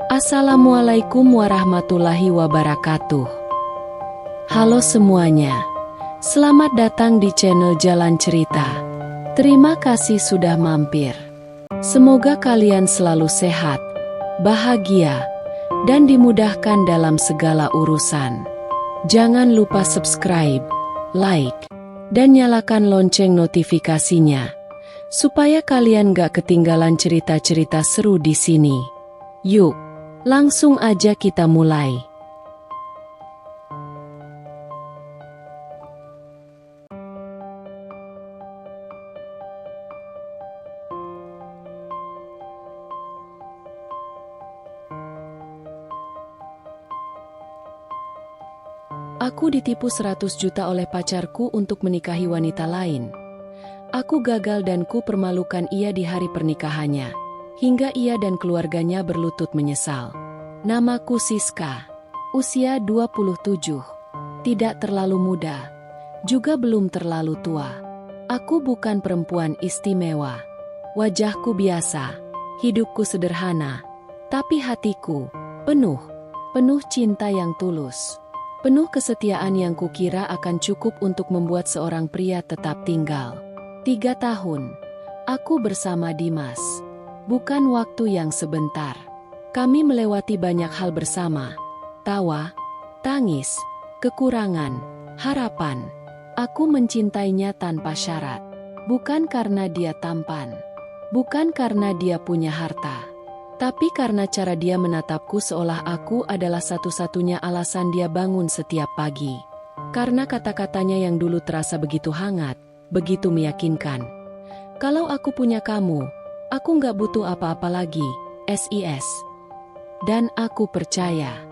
Assalamualaikum warahmatullahi wabarakatuh. Halo semuanya, selamat datang di channel Jalan Cerita. Terima kasih sudah mampir. Semoga kalian selalu sehat, bahagia, dan dimudahkan dalam segala urusan. Jangan lupa subscribe, like, dan nyalakan lonceng notifikasinya, supaya kalian gak ketinggalan cerita-cerita seru di sini. Yuk, langsung aja kita mulai. Aku ditipu 100 juta oleh pacarku untuk menikahi wanita lain. Aku gagal dan ku permalukan ia di hari pernikahannya, hingga ia dan keluarganya berlutut menyesal. Namaku Siska, usia 27, tidak terlalu muda, juga belum terlalu tua. Aku bukan perempuan istimewa, wajahku biasa, hidupku sederhana, tapi hatiku penuh cinta yang tulus. Penuh kesetiaan yang kukira akan cukup untuk membuat seorang pria tetap tinggal. 3 tahun, aku bersama Dimas. Bukan waktu yang sebentar. Kami melewati banyak hal bersama. Tawa, tangis, kekurangan, harapan. Aku mencintainya tanpa syarat. Bukan karena dia tampan. Bukan karena dia punya harta. Tapi karena cara dia menatapku seolah aku adalah satu-satunya alasan dia bangun setiap pagi. Karena kata-katanya yang dulu terasa begitu hangat, begitu meyakinkan. Kalau aku punya kamu, aku nggak butuh apa-apa lagi, SIS. Dan aku percaya.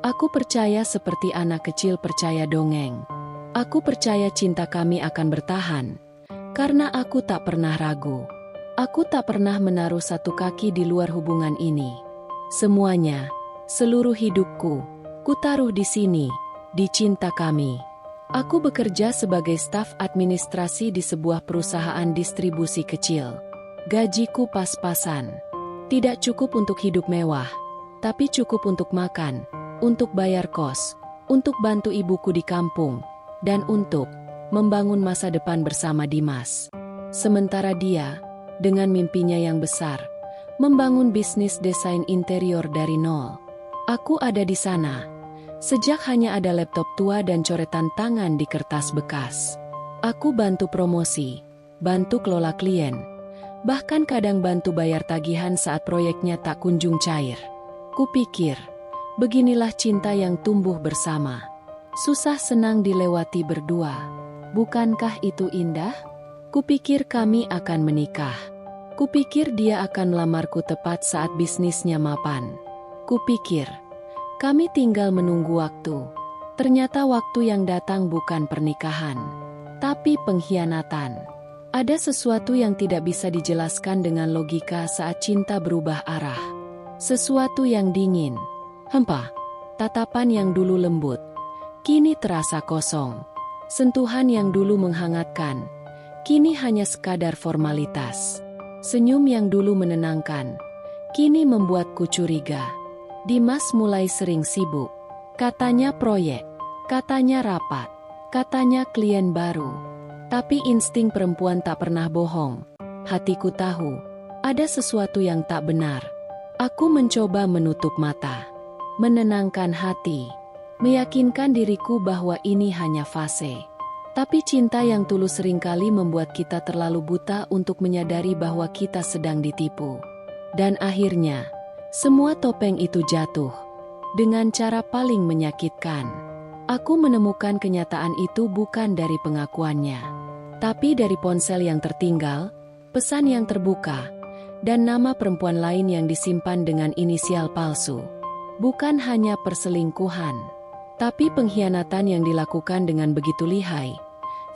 Aku percaya seperti anak kecil percaya dongeng. Aku percaya cinta kami akan bertahan. Karena aku tak pernah ragu. Aku tak pernah menaruh satu kaki di luar hubungan ini. Semuanya, seluruh hidupku, ku taruh di sini, di cinta kami. Aku bekerja sebagai staf administrasi di sebuah perusahaan distribusi kecil. Gajiku pas-pasan. Tidak cukup untuk hidup mewah, tapi cukup untuk makan, untuk bayar kos, untuk bantu ibuku di kampung, dan untuk membangun masa depan bersama Dimas. Sementara dia, dengan mimpinya yang besar, membangun bisnis desain interior dari nol. Aku ada di sana. Sejak hanya ada laptop tua dan coretan tangan di kertas bekas. Aku bantu promosi, bantu kelola klien, bahkan kadang bantu bayar tagihan saat proyeknya tak kunjung cair. Kupikir, beginilah cinta yang tumbuh bersama. Susah senang dilewati berdua. Bukankah itu indah? Kupikir kami akan menikah. Kupikir dia akan melamarku tepat saat bisnisnya mapan. Kupikir, kami tinggal menunggu waktu. Ternyata waktu yang datang bukan pernikahan, tapi pengkhianatan. Ada sesuatu yang tidak bisa dijelaskan dengan logika saat cinta berubah arah. Sesuatu yang dingin, hempa, tatapan yang dulu lembut, kini terasa kosong. Sentuhan yang dulu menghangatkan, kini hanya sekadar formalitas. Senyum yang dulu menenangkan, kini membuatku curiga. Dimas mulai sering sibuk. Katanya proyek, katanya rapat, katanya klien baru. Tapi insting perempuan tak pernah bohong. Hatiku tahu, ada sesuatu yang tak benar. Aku mencoba menutup mata, menenangkan hati, meyakinkan diriku bahwa ini hanya fase. Tapi cinta yang tulus seringkali membuat kita terlalu buta untuk menyadari bahwa kita sedang ditipu. Dan akhirnya, semua topeng itu jatuh. Dengan cara paling menyakitkan. Aku menemukan kenyataan itu bukan dari pengakuannya, tapi dari ponsel yang tertinggal, pesan yang terbuka, dan nama perempuan lain yang disimpan dengan inisial palsu. Bukan hanya perselingkuhan, tapi pengkhianatan yang dilakukan dengan begitu lihai.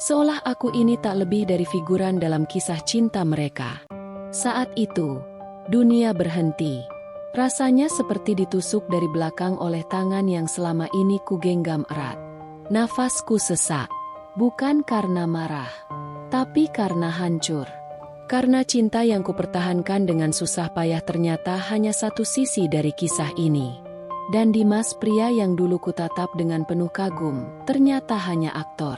Seolah aku ini tak lebih dari figuran dalam kisah cinta mereka. Saat itu, dunia berhenti. Rasanya seperti ditusuk dari belakang oleh tangan yang selama ini kugenggam erat. Nafasku sesak, bukan karena marah, tapi karena hancur. Karena cinta yang kupertahankan dengan susah payah ternyata hanya satu sisi dari kisah ini. Dan Dimas, pria yang dulu kutatap dengan penuh kagum, ternyata hanya aktor.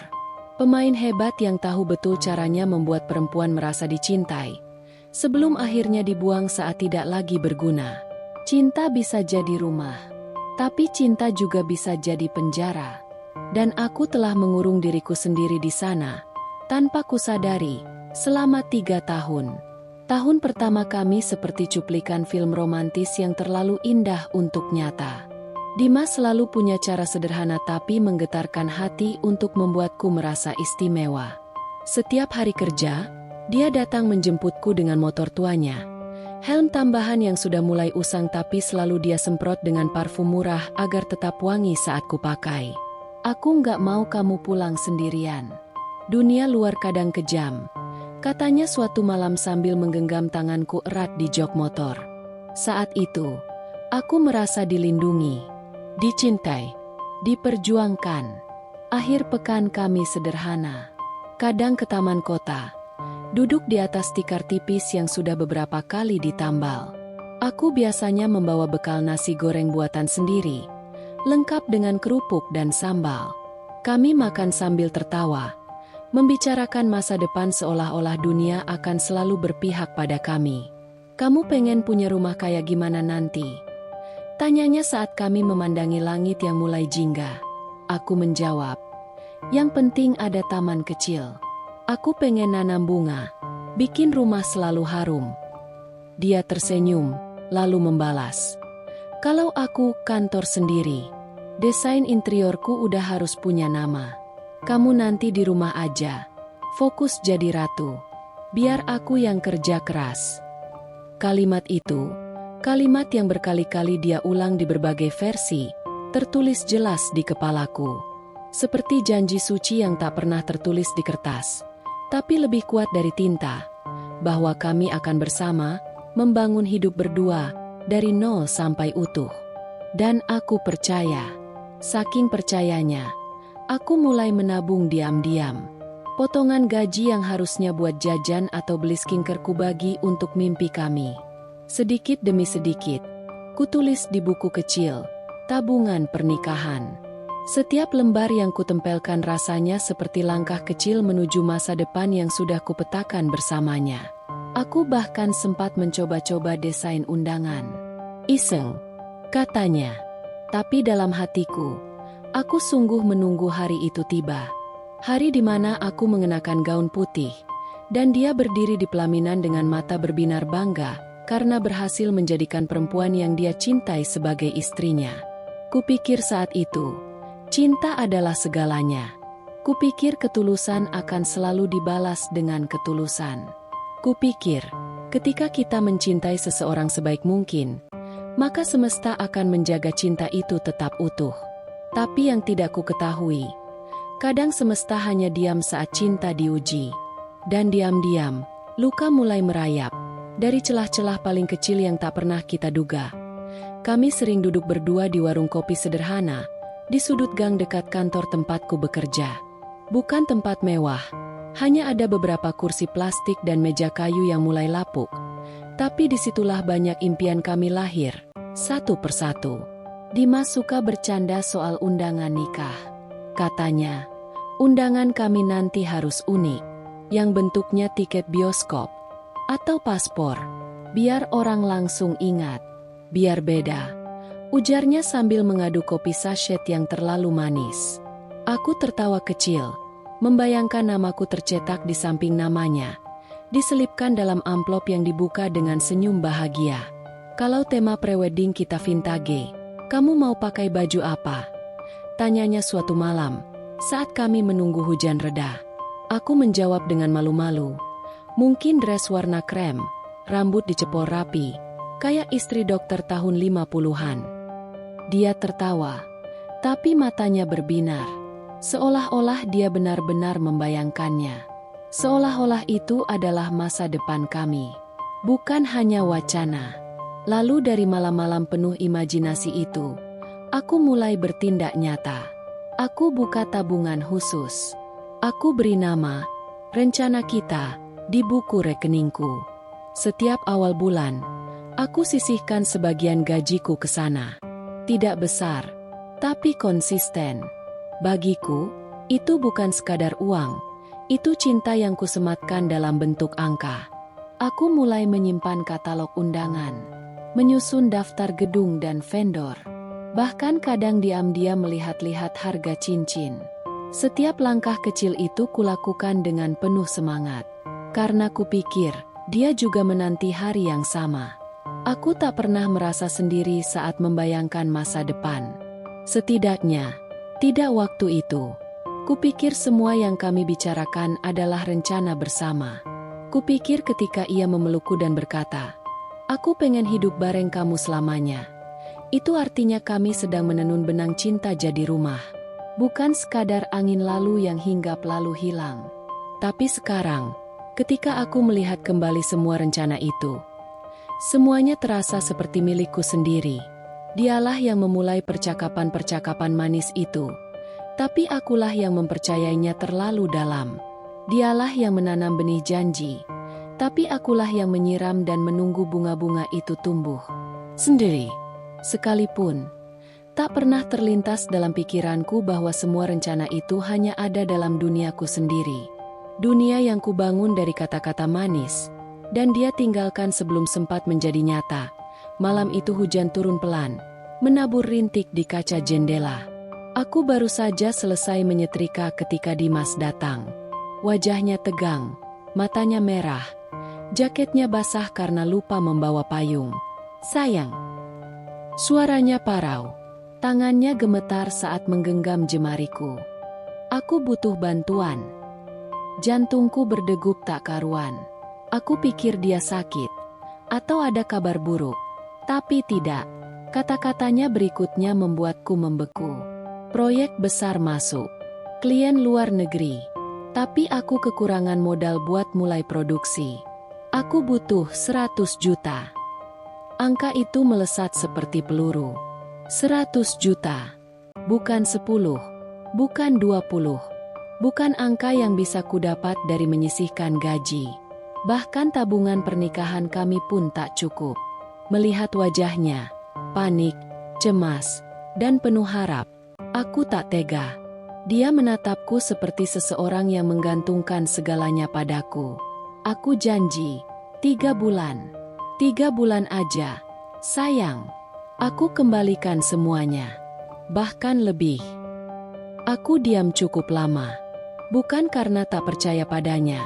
Pemain hebat yang tahu betul caranya membuat perempuan merasa dicintai, sebelum akhirnya dibuang saat tidak lagi berguna. Cinta bisa jadi rumah, tapi cinta juga bisa jadi penjara. Dan aku telah mengurung diriku sendiri di sana, tanpa kusadari, selama 3 tahun. Tahun pertama kami seperti cuplikan film romantis yang terlalu indah untuk nyata. Dimas selalu punya cara sederhana tapi menggetarkan hati untuk membuatku merasa istimewa. Setiap hari kerja, dia datang menjemputku dengan motor tuanya. Helm tambahan yang sudah mulai usang tapi selalu dia semprot dengan parfum murah agar tetap wangi saat kupakai. Aku nggak mau kamu pulang sendirian. Dunia luar kadang kejam, katanya suatu malam sambil menggenggam tanganku erat di jok motor. Saat itu, aku merasa dilindungi, dicintai, diperjuangkan. Akhir pekan kami sederhana. Kadang ke taman kota, duduk di atas tikar tipis yang sudah beberapa kali ditambal. Aku biasanya membawa bekal nasi goreng buatan sendiri, lengkap dengan kerupuk dan sambal. Kami makan sambil tertawa, membicarakan masa depan seolah-olah dunia akan selalu berpihak pada kami. Kamu pengen punya rumah kayak gimana nanti? Tanyanya saat kami memandangi langit yang mulai jingga. Aku menjawab, yang penting ada taman kecil. Aku pengen nanam bunga, bikin rumah selalu harum. Dia tersenyum, lalu membalas, kalau aku kantor sendiri, desain interiorku udah harus punya nama. Kamu nanti di rumah aja, fokus jadi ratu. Biar aku yang kerja keras. Kalimat itu, kalimat yang berkali-kali dia ulang di berbagai versi, tertulis jelas di kepalaku. Seperti janji suci yang tak pernah tertulis di kertas, tapi lebih kuat dari tinta, bahwa kami akan bersama, membangun hidup berdua, dari nol sampai utuh. Dan aku percaya, saking percayanya, aku mulai menabung diam-diam. Potongan gaji yang harusnya buat jajan atau beli skincare kubagi untuk mimpi kami. Sedikit demi sedikit, kutulis di buku kecil, tabungan pernikahan. Setiap lembar yang kutempelkan rasanya seperti langkah kecil menuju masa depan yang sudah kupetakan bersamanya. Aku bahkan sempat mencoba-coba desain undangan. Iseng, katanya. Tapi dalam hatiku, aku sungguh menunggu hari itu tiba. Hari di mana aku mengenakan gaun putih, dan dia berdiri di pelaminan dengan mata berbinar bangga, karena berhasil menjadikan perempuan yang dia cintai sebagai istrinya. Kupikir saat itu, cinta adalah segalanya. Kupikir ketulusan akan selalu dibalas dengan ketulusan. Kupikir, ketika kita mencintai seseorang sebaik mungkin, maka semesta akan menjaga cinta itu tetap utuh. Tapi yang tidak ku ketahui, kadang semesta hanya diam saat cinta diuji. Dan diam-diam, luka mulai merayap. Dari celah-celah paling kecil yang tak pernah kita duga. Kami sering duduk berdua di warung kopi sederhana, di sudut gang dekat kantor tempatku bekerja. Bukan tempat mewah, hanya ada beberapa kursi plastik dan meja kayu yang mulai lapuk. Tapi disitulah banyak impian kami lahir, satu persatu. Dimas suka bercanda soal undangan nikah. Katanya, undangan kami nanti harus unik, yang bentuknya tiket bioskop atau paspor, biar orang langsung ingat, biar beda. Ujarnya sambil mengaduk kopi sachet yang terlalu manis. Aku tertawa kecil, membayangkan namaku tercetak di samping namanya, diselipkan dalam amplop yang dibuka dengan senyum bahagia. Kalau tema prewedding kita vintage, kamu mau pakai baju apa? Tanyanya suatu malam, saat kami menunggu hujan reda. Aku menjawab dengan malu-malu, mungkin dress warna krem, rambut dicepol rapi, kayak istri dokter tahun 50-an. Dia tertawa, tapi matanya berbinar, seolah-olah dia benar-benar membayangkannya. Seolah-olah itu adalah masa depan kami, bukan hanya wacana. Lalu dari malam-malam penuh imajinasi itu, aku mulai bertindak nyata. Aku buka tabungan khusus. Aku beri nama, rencana kita, di buku rekeningku. Setiap awal bulan, aku sisihkan sebagian gajiku ke sana. Tidak besar, tapi konsisten. Bagiku, itu bukan sekadar uang, itu cinta yang kusematkan dalam bentuk angka. Aku mulai menyimpan katalog undangan, menyusun daftar gedung dan vendor. Bahkan kadang diam-diam melihat-lihat harga cincin. Setiap langkah kecil itu kulakukan dengan penuh semangat. Karena kupikir, dia juga menanti hari yang sama. Aku tak pernah merasa sendiri saat membayangkan masa depan. Setidaknya, tidak waktu itu. Kupikir semua yang kami bicarakan adalah rencana bersama. Kupikir ketika ia memelukku dan berkata, "Aku pengen hidup bareng kamu selamanya." Itu artinya kami sedang menenun benang cinta jadi rumah. Bukan sekadar angin lalu yang hinggap lalu hilang. Tapi sekarang, ketika aku melihat kembali semua rencana itu, semuanya terasa seperti milikku sendiri. Dialah yang memulai percakapan-percakapan manis itu. Tapi akulah yang mempercayainya terlalu dalam. Dialah yang menanam benih janji. Tapi akulah yang menyiram dan menunggu bunga-bunga itu tumbuh sendiri. Sekalipun, tak pernah terlintas dalam pikiranku bahwa semua rencana itu hanya ada dalam duniaku sendiri. Dunia yang kubangun dari kata-kata manis, dan dia tinggalkan sebelum sempat menjadi nyata. Malam itu hujan turun pelan, menabur rintik di kaca jendela. Aku baru saja selesai menyetrika ketika Dimas datang. Wajahnya tegang, matanya merah, jaketnya basah karena lupa membawa payung. "Sayang." Suaranya parau, tangannya gemetar saat menggenggam jemariku. "Aku butuh bantuan." Jantungku berdegup tak karuan. Aku pikir dia sakit, atau ada kabar buruk. Tapi tidak. Kata-katanya berikutnya membuatku membeku. Proyek besar masuk. Klien luar negeri. Tapi aku kekurangan modal buat mulai produksi. Aku butuh 100 juta. Angka itu melesat seperti peluru. 100 juta. Bukan 10. Bukan 20. Bukan angka yang bisa kudapat dari menyisihkan gaji. Bahkan tabungan pernikahan kami pun tak cukup. Melihat wajahnya, panik, cemas, dan penuh harap, aku tak tega. Dia menatapku seperti seseorang yang menggantungkan segalanya padaku. "Aku janji, 3 bulan. 3 bulan aja. Sayang, aku kembalikan semuanya. Bahkan lebih." Aku diam cukup lama. Bukan karena tak percaya padanya,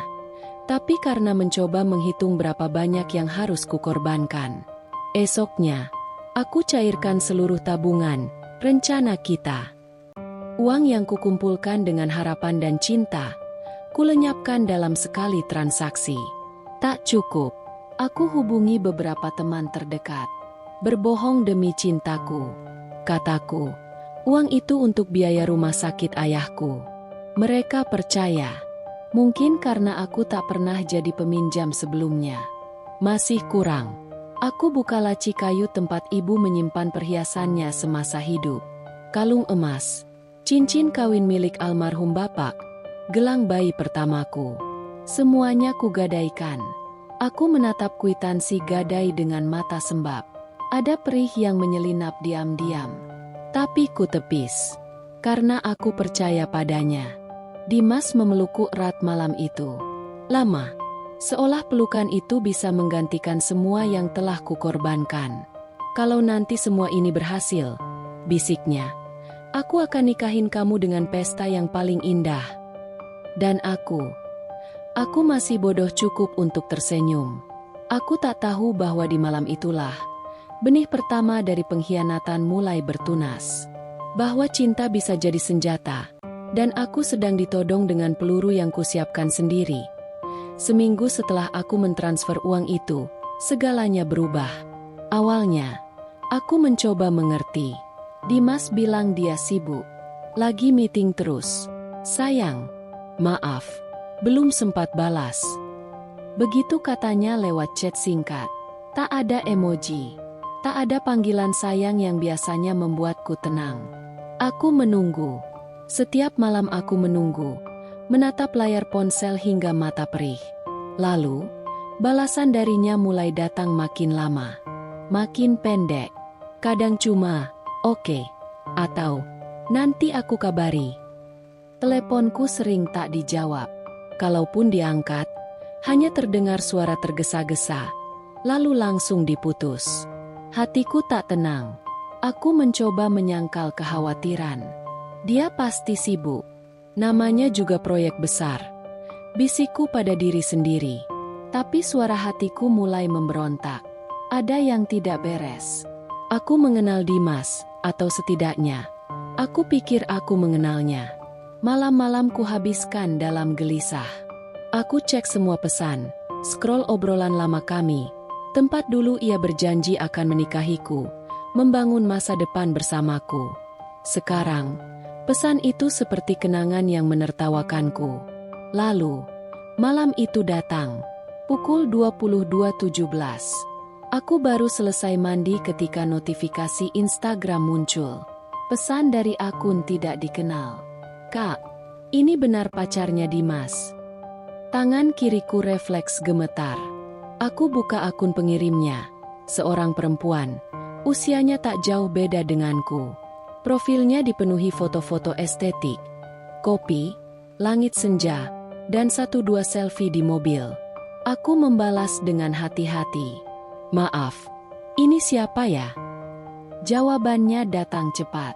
tapi karena mencoba menghitung berapa banyak yang harus kukorbankan. Esoknya, aku cairkan seluruh tabungan, rencana kita. Uang yang kukumpulkan dengan harapan dan cinta, kulenyapkan dalam sekali transaksi. Tak cukup. Aku hubungi beberapa teman terdekat. "Berbohong demi cintaku," kataku. "Uang itu untuk biaya rumah sakit ayahku." Mereka percaya. Mungkin karena aku tak pernah jadi peminjam sebelumnya. Masih kurang. Aku buka laci kayu tempat ibu menyimpan perhiasannya semasa hidup. Kalung emas, cincin kawin milik almarhum bapak, gelang bayi pertamaku. Semuanya kugadaikan. Aku menatap kwitansi gadai dengan mata sembab. Ada perih yang menyelinap diam-diam. Tapi ku tepis. Karena aku percaya padanya. Dimas memelukku erat malam itu. Lama. Seolah pelukan itu bisa menggantikan semua yang telah kukorbankan. "Kalau nanti semua ini berhasil," bisiknya, "aku akan nikahin kamu dengan pesta yang paling indah." Dan aku masih bodoh cukup untuk tersenyum. Aku tak tahu bahwa di malam itulah benih pertama dari pengkhianatan mulai bertunas. Bahwa cinta bisa jadi senjata, dan aku sedang ditodong dengan peluru yang kusiapkan sendiri. Seminggu setelah aku mentransfer uang itu, segalanya berubah. Awalnya, aku mencoba mengerti. Dimas bilang dia sibuk. Lagi meeting terus. "Sayang, maaf, belum sempat balas." Begitu katanya lewat chat singkat. Tak ada emoji. Tak ada panggilan sayang yang biasanya membuatku tenang. Aku menunggu. Setiap malam aku menunggu. Menatap layar ponsel hingga mata perih. Lalu, balasan darinya mulai datang makin lama, makin pendek. Kadang cuma, "Oke," atau "Nanti aku kabari." Teleponku sering tak dijawab. Kalaupun diangkat, hanya terdengar suara tergesa-gesa, lalu langsung diputus. Hatiku tak tenang. Aku mencoba menyangkal kekhawatiran. Dia pasti sibuk. Namanya juga proyek besar. Bisikku pada diri sendiri. Tapi suara hatiku mulai memberontak. Ada yang tidak beres. Aku mengenal Dimas, atau setidaknya, aku pikir aku mengenalnya. Malam-malam kuhabiskan dalam gelisah. Aku cek semua pesan, scroll obrolan lama kami, tempat dulu ia berjanji akan menikahiku, membangun masa depan bersamaku. Sekarang, pesan itu seperti kenangan yang menertawakanku. Lalu, malam itu datang, pukul 22.17. Aku baru selesai mandi ketika notifikasi Instagram muncul. Pesan dari akun tidak dikenal. "Kak, ini benar pacarnya Dimas." Tangan kiriku refleks gemetar. Aku buka akun pengirimnya. Seorang perempuan. Usianya tak jauh beda denganku. Profilnya dipenuhi foto-foto estetik. Kopi, langit senja, dan 1-2 selfie di mobil. Aku membalas dengan hati-hati. "Maaf, ini siapa ya?" Jawabannya datang cepat.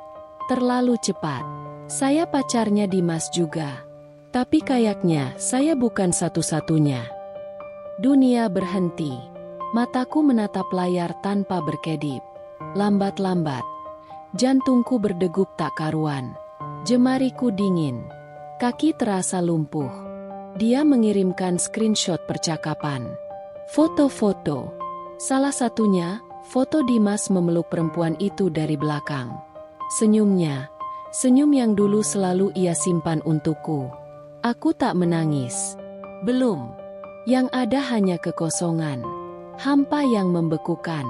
Terlalu cepat. "Saya pacarnya Dimas juga. Tapi kayaknya saya bukan satu-satunya." Dunia berhenti. Mataku menatap layar tanpa berkedip. Lambat-lambat, jantungku berdegup tak karuan. Jemariku dingin. Kaki terasa lumpuh. Dia mengirimkan screenshot percakapan. Foto-foto. Salah satunya, foto Dimas memeluk perempuan itu dari belakang. Senyumnya. Senyum yang dulu selalu ia simpan untukku. Aku tak menangis. Belum. Yang ada hanya kekosongan. Hampa yang membekukan.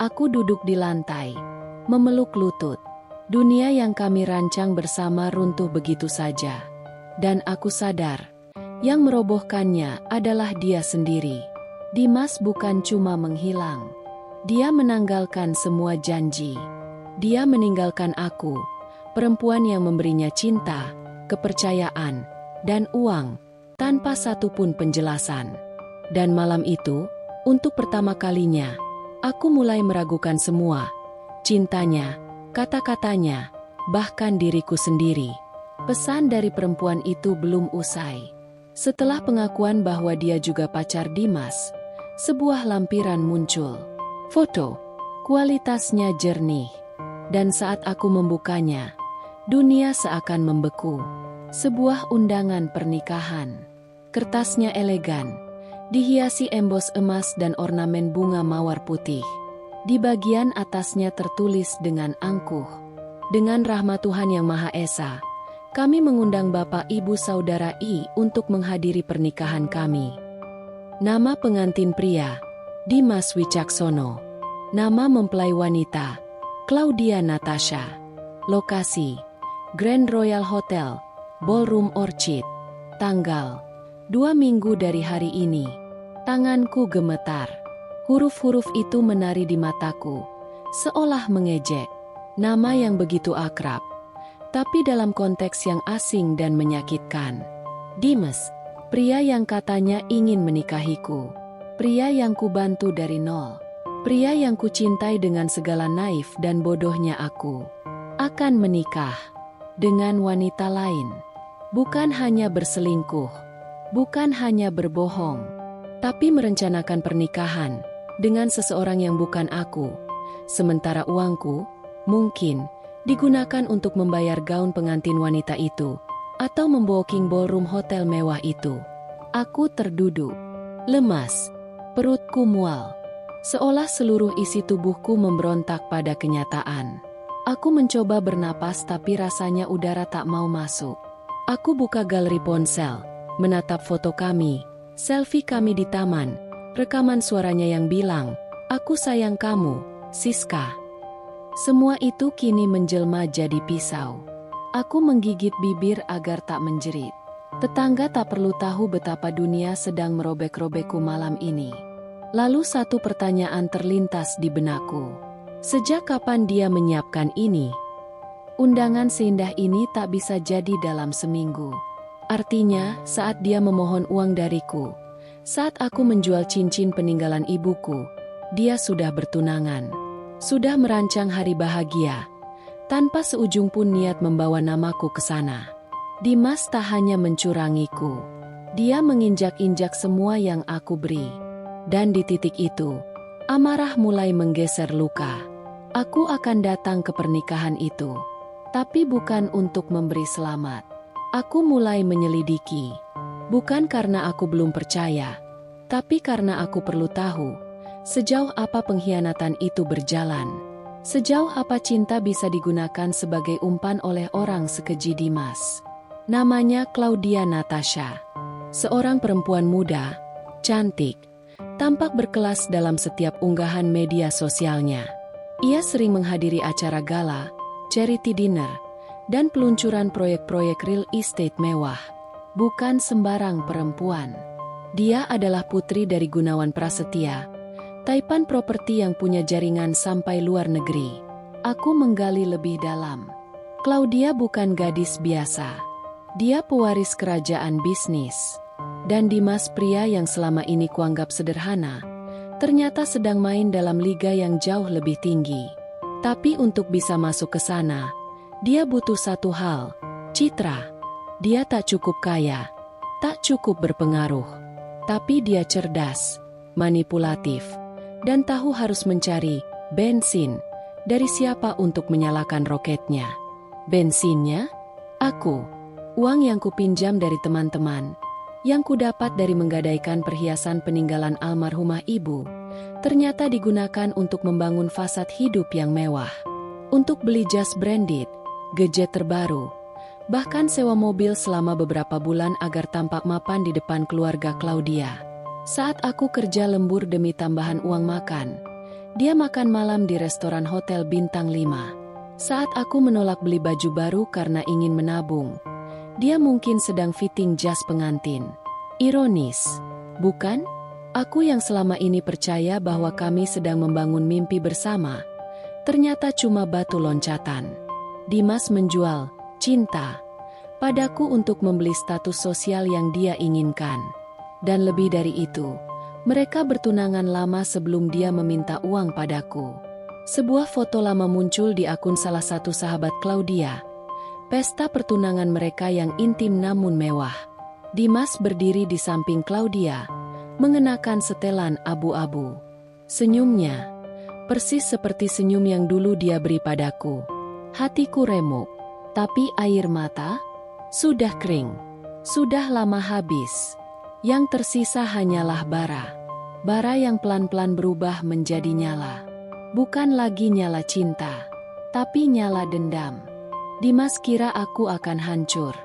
Aku duduk di lantai. Memeluk lutut. Dunia yang kami rancang bersama runtuh begitu saja. Dan aku sadar, yang merobohkannya adalah dia sendiri. Dimas bukan cuma menghilang. Dia menanggalkan semua janji. Dia meninggalkan aku, perempuan yang memberinya cinta, kepercayaan, dan uang, tanpa satupun penjelasan. Dan malam itu, untuk pertama kalinya, aku mulai meragukan semua. Cintanya, kata-katanya, bahkan diriku sendiri. Pesan dari perempuan itu belum usai. Setelah pengakuan bahwa dia juga pacar Dimas, sebuah lampiran muncul. Foto, kualitasnya jernih. Dan saat aku membukanya, dunia seakan membeku. Sebuah undangan pernikahan. Kertasnya elegan, dihiasi embos emas dan ornamen bunga mawar putih. Di bagian atasnya tertulis dengan angkuh, "Dengan rahmat Tuhan Yang Maha Esa, kami mengundang Bapak Ibu Saudara I untuk menghadiri pernikahan kami." Nama pengantin pria, Dimas Wicaksono. Nama mempelai wanita, Claudia Natasha. Lokasi, Grand Royal Hotel, Ballroom Orchid. Tanggal, 2 minggu dari hari ini. Tanganku gemetar. Huruf-huruf itu menari di mataku, seolah mengejek. Nama yang begitu akrab, tapi dalam konteks yang asing dan menyakitkan. Dimas, pria yang katanya ingin menikahiku. Pria yang kubantu dari nol. Pria yang kucintai dengan segala naif dan bodohnya aku. Akan menikah dengan wanita lain. Bukan hanya berselingkuh. Bukan hanya berbohong. Tapi merencanakan pernikahan dengan seseorang yang bukan aku. Sementara uangku, mungkin, digunakan untuk membayar gaun pengantin wanita itu. Atau membooking ballroom hotel mewah itu. Aku terduduk. Lemas. Perutku mual. Seolah seluruh isi tubuhku memberontak pada kenyataan. Aku mencoba bernapas tapi rasanya udara tak mau masuk. Aku buka galeri ponsel, menatap foto kami, selfie kami di taman, rekaman suaranya yang bilang, "Aku sayang kamu, Siska." Semua itu kini menjelma jadi pisau. Aku menggigit bibir agar tak menjerit. Tetangga tak perlu tahu betapa dunia sedang merobek-robekku malam ini. Lalu satu pertanyaan terlintas di benakku. Sejak kapan dia menyiapkan ini? Undangan seindah ini tak bisa jadi dalam seminggu. Artinya, saat dia memohon uang dariku, saat aku menjual cincin peninggalan ibuku, dia sudah bertunangan. Sudah merancang hari bahagia, tanpa seujung pun niat membawa namaku ke sana. Dimas tak hanya mencurangiku, dia menginjak-injak semua yang aku beri. Dan di titik itu, amarah mulai menggeser luka. Aku akan datang ke pernikahan itu, tapi bukan untuk memberi selamat. Aku mulai menyelidiki, bukan karena aku belum percaya, tapi karena aku perlu tahu, sejauh apa pengkhianatan itu berjalan. Sejauh apa cinta bisa digunakan sebagai umpan oleh orang sekeji Dimas. Namanya Claudia Natasha. Seorang perempuan muda, cantik, tampak berkelas dalam setiap unggahan media sosialnya. Ia sering menghadiri acara gala, charity dinner, dan peluncuran proyek-proyek real estate mewah. Bukan sembarang perempuan. Dia adalah putri dari Gunawan Prasetya, Taipan Properti yang punya jaringan sampai luar negeri. Aku menggali lebih dalam. Claudia bukan gadis biasa. Dia pewaris kerajaan bisnis. Dan Dimas, pria yang selama ini kuanggap sederhana, ternyata sedang main dalam liga yang jauh lebih tinggi. Tapi untuk bisa masuk ke sana, dia butuh satu hal, citra. Dia tak cukup kaya, tak cukup berpengaruh, tapi dia cerdas, manipulatif, dan tahu harus mencari bensin dari siapa untuk menyalakan roketnya. Bensinnya? Aku. Uang yang kupinjam dari teman-teman, yang kudapat dari menggadaikan perhiasan peninggalan almarhumah ibu, ternyata digunakan untuk membangun fasad hidup yang mewah. Untuk beli jas branded, gadget terbaru, bahkan sewa mobil selama beberapa bulan agar tampak mapan di depan keluarga Claudia. Saat aku kerja lembur demi tambahan uang makan, dia makan malam di restoran hotel bintang 5. Saat aku menolak beli baju baru karena ingin menabung, dia mungkin sedang fitting jas pengantin. Ironis, bukan? Aku yang selama ini percaya bahwa kami sedang membangun mimpi bersama, ternyata cuma batu loncatan. Dimas menjual cinta padaku untuk membeli status sosial yang dia inginkan. Dan lebih dari itu, mereka bertunangan lama sebelum dia meminta uang padaku. Sebuah foto lama muncul di akun salah satu sahabat Claudia. Pesta pertunangan mereka yang intim namun mewah. Dimas berdiri di samping Claudia, mengenakan setelan abu-abu. Senyumnya, persis seperti senyum yang dulu dia beri padaku. Hatiku remuk, tapi air mata sudah kering, sudah lama habis. Yang tersisa hanyalah bara. Bara yang pelan-pelan berubah menjadi nyala. Bukan lagi nyala cinta, tapi nyala dendam. Dimas kira aku akan hancur.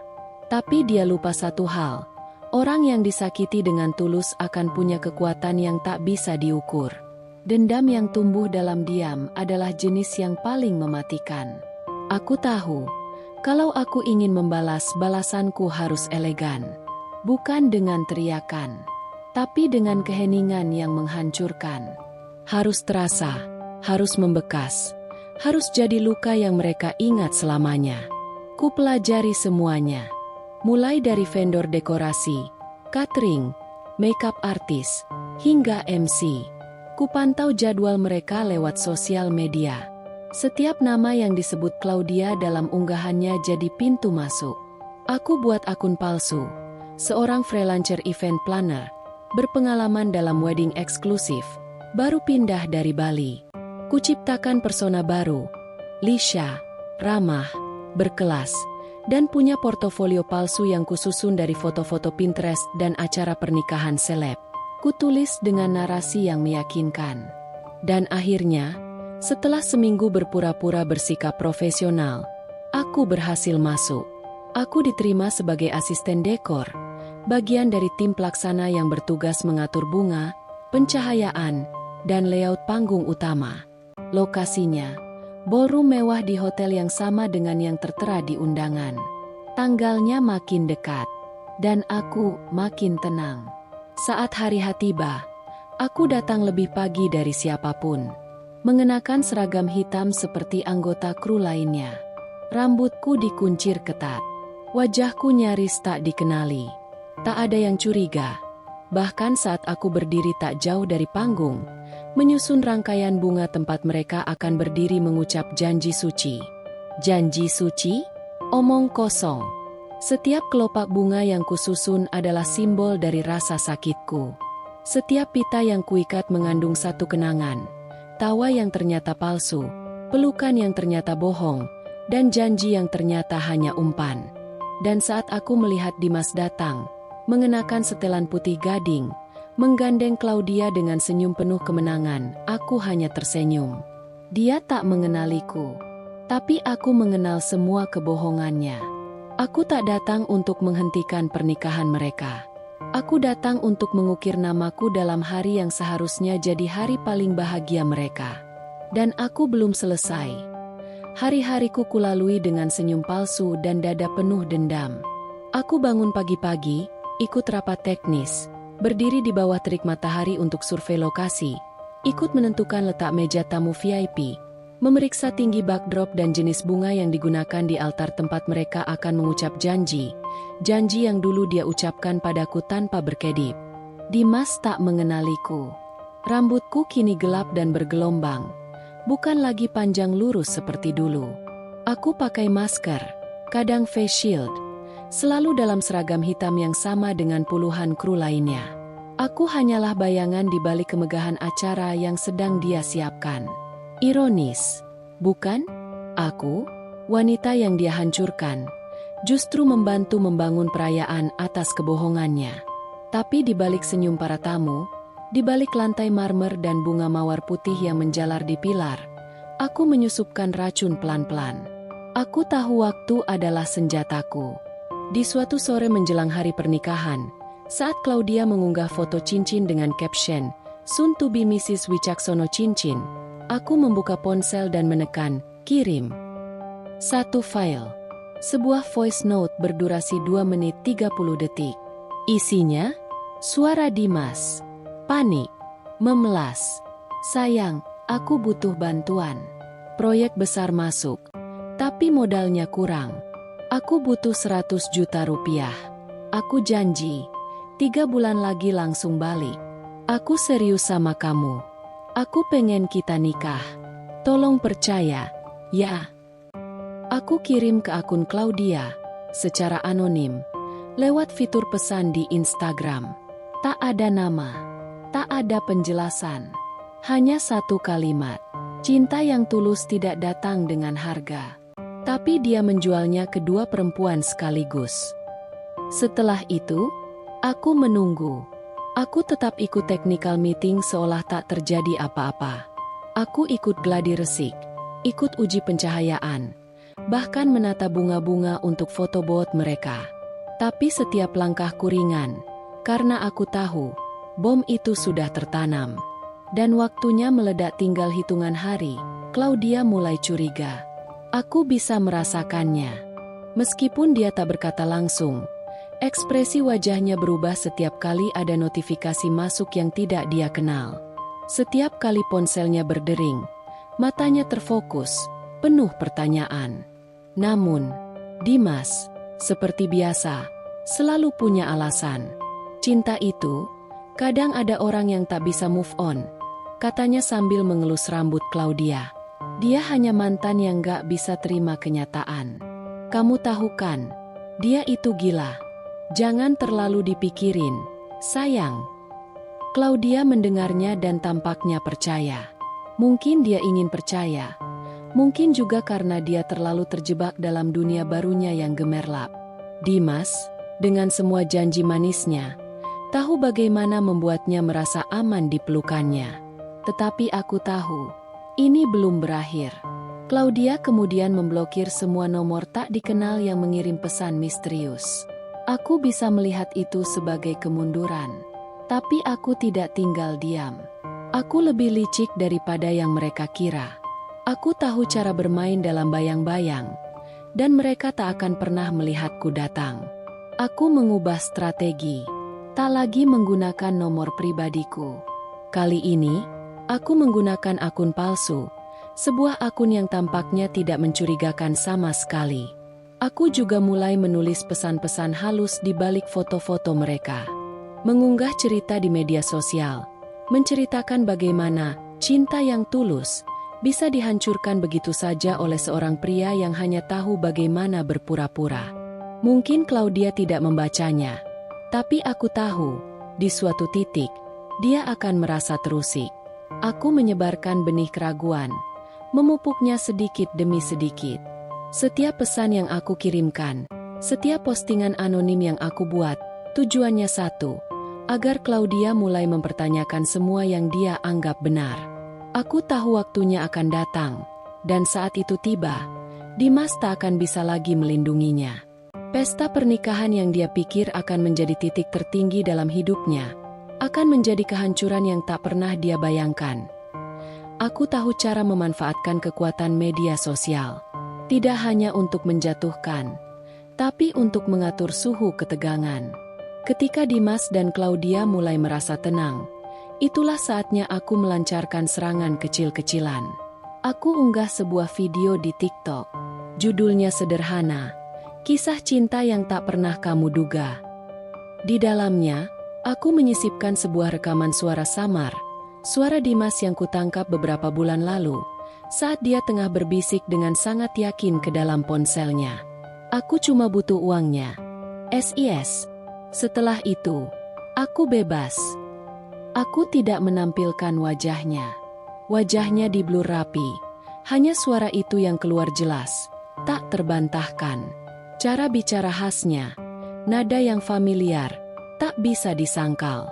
Tapi dia lupa satu hal. Orang yang disakiti dengan tulus akan punya kekuatan yang tak bisa diukur. Dendam yang tumbuh dalam diam adalah jenis yang paling mematikan. Aku tahu, kalau aku ingin membalas, balasanku harus elegan. Bukan dengan teriakan, tapi dengan keheningan yang menghancurkan. Harus terasa, harus membekas. Harus jadi luka yang mereka ingat selamanya. Ku pelajari semuanya. Mulai dari vendor dekorasi, catering, makeup artist, hingga MC. Ku pantau jadwal mereka lewat sosial media. Setiap nama yang disebut Claudia dalam unggahannya jadi pintu masuk. Aku buat akun palsu. Seorang freelancer event planner, berpengalaman dalam wedding eksklusif, baru pindah dari Bali. Kuciptakan persona baru, Lisha, ramah, berkelas, dan punya portofolio palsu yang kususun dari foto-foto Pinterest dan acara pernikahan seleb. Kutulis dengan narasi yang meyakinkan. Dan akhirnya, setelah seminggu berpura-pura bersikap profesional, aku berhasil masuk. Aku diterima sebagai asisten dekor, bagian dari tim pelaksana yang bertugas mengatur bunga, pencahayaan, dan layout panggung utama. Lokasinya, ballroom mewah di hotel yang sama dengan yang tertera di undangan. Tanggalnya makin dekat. Dan aku makin tenang. Saat hari H tiba, aku datang lebih pagi dari siapapun. Mengenakan seragam hitam seperti anggota kru lainnya. Rambutku dikuncir ketat. Wajahku nyaris tak dikenali. Tak ada yang curiga. Bahkan saat aku berdiri tak jauh dari panggung, menyusun rangkaian bunga tempat mereka akan berdiri mengucap janji suci. Janji suci? Omong kosong. Setiap kelopak bunga yang kususun adalah simbol dari rasa sakitku. Setiap pita yang kuikat mengandung satu kenangan. Tawa yang ternyata palsu, pelukan yang ternyata bohong, dan janji yang ternyata hanya umpan. Dan saat aku melihat Dimas datang, mengenakan setelan putih gading, menggandeng Claudia dengan senyum penuh kemenangan, aku hanya tersenyum. Dia tak mengenaliku, tapi aku mengenal semua kebohongannya. Aku tak datang untuk menghentikan pernikahan mereka. Aku datang untuk mengukir namaku dalam hari yang seharusnya jadi hari paling bahagia mereka. Dan aku belum selesai. Hari-hariku kulalui dengan senyum palsu dan dada penuh dendam. Aku bangun pagi-pagi, ikut rapat teknis, berdiri di bawah terik matahari untuk survei lokasi, ikut menentukan letak meja tamu VIP, memeriksa tinggi backdrop dan jenis bunga yang digunakan di altar tempat mereka akan mengucap janji yang dulu dia ucapkan padaku tanpa berkedip. Dimas tak mengenaliku. Rambutku kini gelap dan bergelombang, bukan lagi panjang lurus seperti dulu. Aku pakai masker, kadang face shield, selalu dalam seragam hitam yang sama dengan puluhan kru lainnya. Aku hanyalah bayangan di balik kemegahan acara yang sedang dia siapkan. Ironis, bukan? Aku, wanita yang dia hancurkan, justru membantu membangun perayaan atas kebohongannya. Tapi di balik senyum para tamu, di balik lantai marmer dan bunga mawar putih yang menjalar di pilar, aku menyusupkan racun pelan-pelan. Aku tahu waktu adalah senjataku. Di suatu sore menjelang hari pernikahan, saat Claudia mengunggah foto cincin dengan caption, "Soon to be Mrs. Wicaksono Cincin," aku membuka ponsel dan menekan, kirim. Satu file. Sebuah voice note berdurasi 2 menit 30 detik. Isinya, suara Dimas. Panik. Memelas. Sayang, aku butuh bantuan. Proyek besar masuk. Tapi modalnya kurang. Aku butuh 100 juta rupiah. Aku janji, 3 bulan lagi langsung balik. Aku serius sama kamu. Aku pengen kita nikah. Tolong percaya, ya. Aku kirim ke akun Claudia, secara anonim, lewat fitur pesan di Instagram. Tak ada nama, tak ada penjelasan. Hanya satu kalimat. Cinta yang tulus tidak datang dengan harga. Tapi dia menjualnya ke 2 perempuan sekaligus. Setelah itu, aku menunggu. Aku tetap ikut technical meeting seolah tak terjadi apa-apa. Aku ikut gladi resik, ikut uji pencahayaan, bahkan menata bunga-bunga untuk foto booth mereka. Tapi setiap langkahku ringan, karena aku tahu, bom itu sudah tertanam. Dan waktunya meledak tinggal hitungan hari, Claudia mulai curiga. Aku bisa merasakannya. Meskipun dia tak berkata langsung, ekspresi wajahnya berubah setiap kali ada notifikasi masuk yang tidak dia kenal. Setiap kali ponselnya berdering, matanya terfokus, penuh pertanyaan. Namun, Dimas, seperti biasa, selalu punya alasan. Cinta itu, kadang ada orang yang tak bisa move on, katanya sambil mengelus rambut Claudia. Dia hanya mantan yang gak bisa terima kenyataan. Kamu tahu kan, dia itu gila. Jangan terlalu dipikirin, sayang. Claudia mendengarnya dan tampaknya percaya. Mungkin dia ingin percaya. Mungkin juga karena dia terlalu terjebak dalam dunia barunya yang gemerlap. Dimas, dengan semua janji manisnya, tahu bagaimana membuatnya merasa aman di pelukannya. Tetapi aku tahu, ini belum berakhir. Claudia kemudian memblokir semua nomor tak dikenal yang mengirim pesan misterius. Aku bisa melihat itu sebagai kemunduran. Tapi aku tidak tinggal diam. Aku lebih licik daripada yang mereka kira. Aku tahu cara bermain dalam bayang-bayang. Dan mereka tak akan pernah melihatku datang. Aku mengubah strategi. Tak lagi menggunakan nomor pribadiku. Kali ini, aku menggunakan akun palsu. Sebuah akun yang tampaknya tidak mencurigakan sama sekali. Aku juga mulai menulis pesan-pesan halus di balik foto-foto mereka. Mengunggah cerita di media sosial. Menceritakan bagaimana cinta yang tulus bisa dihancurkan begitu saja oleh seorang pria yang hanya tahu bagaimana berpura-pura. Mungkin Claudia tidak membacanya, tapi aku tahu, di suatu titik, dia akan merasa terusik. Aku menyebarkan benih keraguan, memupuknya sedikit demi sedikit. Setiap pesan yang aku kirimkan, setiap postingan anonim yang aku buat, tujuannya satu, agar Claudia mulai mempertanyakan semua yang dia anggap benar. Aku tahu waktunya akan datang, dan saat itu tiba, Dimas tak akan bisa lagi melindunginya. Pesta pernikahan yang dia pikir akan menjadi titik tertinggi dalam hidupnya, akan menjadi kehancuran yang tak pernah dia bayangkan. Aku tahu cara memanfaatkan kekuatan media sosial. Tidak hanya untuk menjatuhkan, tapi untuk mengatur suhu ketegangan. Ketika Dimas dan Claudia mulai merasa tenang, itulah saatnya aku melancarkan serangan kecil-kecilan. Aku unggah sebuah video di TikTok. Judulnya sederhana, Kisah Cinta Yang Tak Pernah Kamu Duga. Di dalamnya, aku menyisipkan sebuah rekaman suara samar, suara Dimas yang kutangkap beberapa bulan lalu, saat dia tengah berbisik dengan sangat yakin ke dalam ponselnya. Aku cuma butuh uangnya. SIS. Setelah itu, aku bebas. Aku tidak menampilkan wajahnya. Wajahnya di-blur rapi. Hanya suara itu yang keluar jelas, tak terbantahkan. Cara bicara khasnya, nada yang familiar, tak bisa disangkal.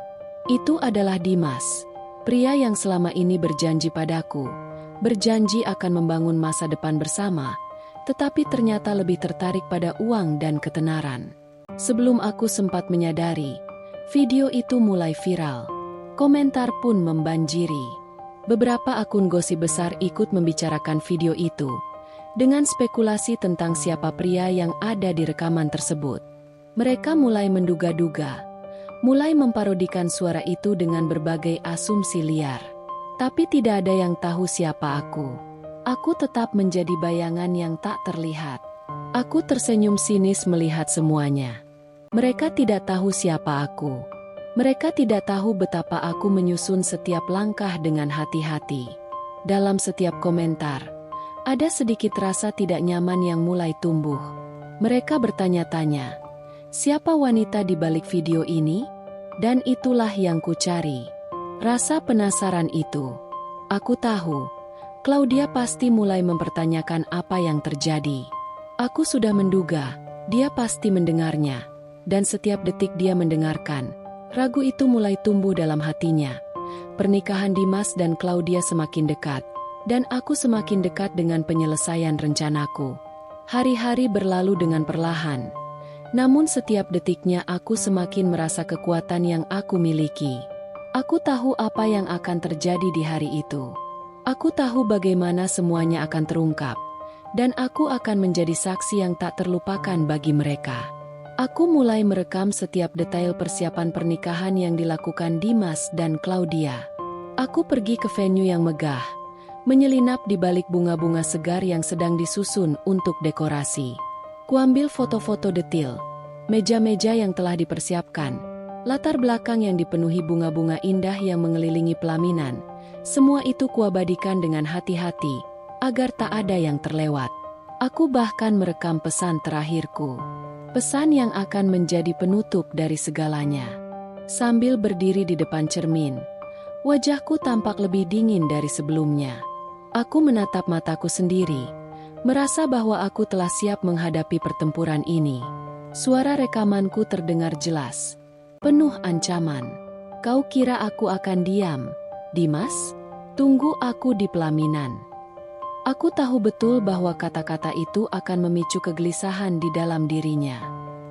Itu adalah Dimas, pria yang selama ini berjanji padaku, berjanji akan membangun masa depan bersama, tetapi ternyata lebih tertarik pada uang dan ketenaran. Sebelum aku sempat menyadari, video itu mulai viral. Komentar pun membanjiri. Beberapa akun gosip besar ikut membicarakan video itu, dengan spekulasi tentang siapa pria yang ada di rekaman tersebut. Mereka mulai menduga-duga, mulai memparodikan suara itu dengan berbagai asumsi liar. Tapi tidak ada yang tahu siapa aku. Aku tetap menjadi bayangan yang tak terlihat. Aku tersenyum sinis melihat semuanya. Mereka tidak tahu siapa aku. Mereka tidak tahu betapa aku menyusun setiap langkah dengan hati-hati. Dalam setiap komentar, ada sedikit rasa tidak nyaman yang mulai tumbuh. Mereka bertanya-tanya, siapa wanita di balik video ini? Dan itulah yang kucari. Rasa penasaran itu. Aku tahu, Claudia pasti mulai mempertanyakan apa yang terjadi. Aku sudah menduga, dia pasti mendengarnya. Dan setiap detik dia mendengarkan, ragu itu mulai tumbuh dalam hatinya. Pernikahan Dimas dan Claudia semakin dekat. Dan aku semakin dekat dengan penyelesaian rencanaku. Hari-hari berlalu dengan perlahan. Namun setiap detiknya aku semakin merasa kekuatan yang aku miliki. Aku tahu apa yang akan terjadi di hari itu. Aku tahu bagaimana semuanya akan terungkap. Dan aku akan menjadi saksi yang tak terlupakan bagi mereka. Aku mulai merekam setiap detail persiapan pernikahan yang dilakukan Dimas dan Claudia. Aku pergi ke venue yang megah, menyelinap di balik bunga-bunga segar yang sedang disusun untuk dekorasi. Kuambil foto-foto detil, meja-meja yang telah dipersiapkan, latar belakang yang dipenuhi bunga-bunga indah yang mengelilingi pelaminan. Semua itu kuabadikan dengan hati-hati, agar tak ada yang terlewat. Aku bahkan merekam pesan terakhirku. Pesan yang akan menjadi penutup dari segalanya. Sambil berdiri di depan cermin, wajahku tampak lebih dingin dari sebelumnya. Aku menatap mataku sendiri, merasa bahwa aku telah siap menghadapi pertempuran ini. Suara rekamanku terdengar jelas, penuh ancaman. Kau kira aku akan diam, Dimas? Tunggu aku di pelaminan. Aku tahu betul bahwa kata-kata itu akan memicu kegelisahan di dalam dirinya.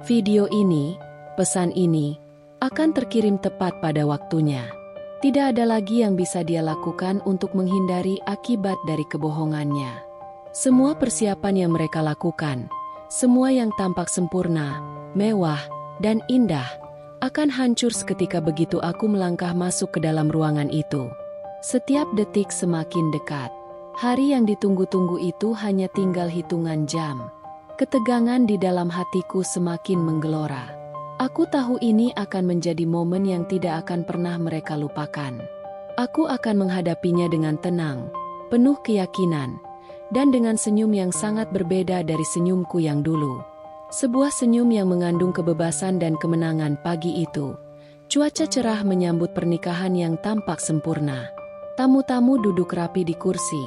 Video ini, pesan ini, akan terkirim tepat pada waktunya. Tidak ada lagi yang bisa dia lakukan untuk menghindari akibat dari kebohongannya. Semua persiapan yang mereka lakukan, semua yang tampak sempurna, mewah, dan indah, akan hancur seketika begitu aku melangkah masuk ke dalam ruangan itu. Setiap detik semakin dekat. Hari yang ditunggu-tunggu itu hanya tinggal hitungan jam. Ketegangan di dalam hatiku semakin menggelora. Aku tahu ini akan menjadi momen yang tidak akan pernah mereka lupakan. Aku akan menghadapinya dengan tenang, penuh keyakinan, dan dengan senyum yang sangat berbeda dari senyumku yang dulu. Sebuah senyum yang mengandung kebebasan dan kemenangan pagi itu. Cuaca cerah menyambut pernikahan yang tampak sempurna. Tamu-tamu duduk rapi di kursi.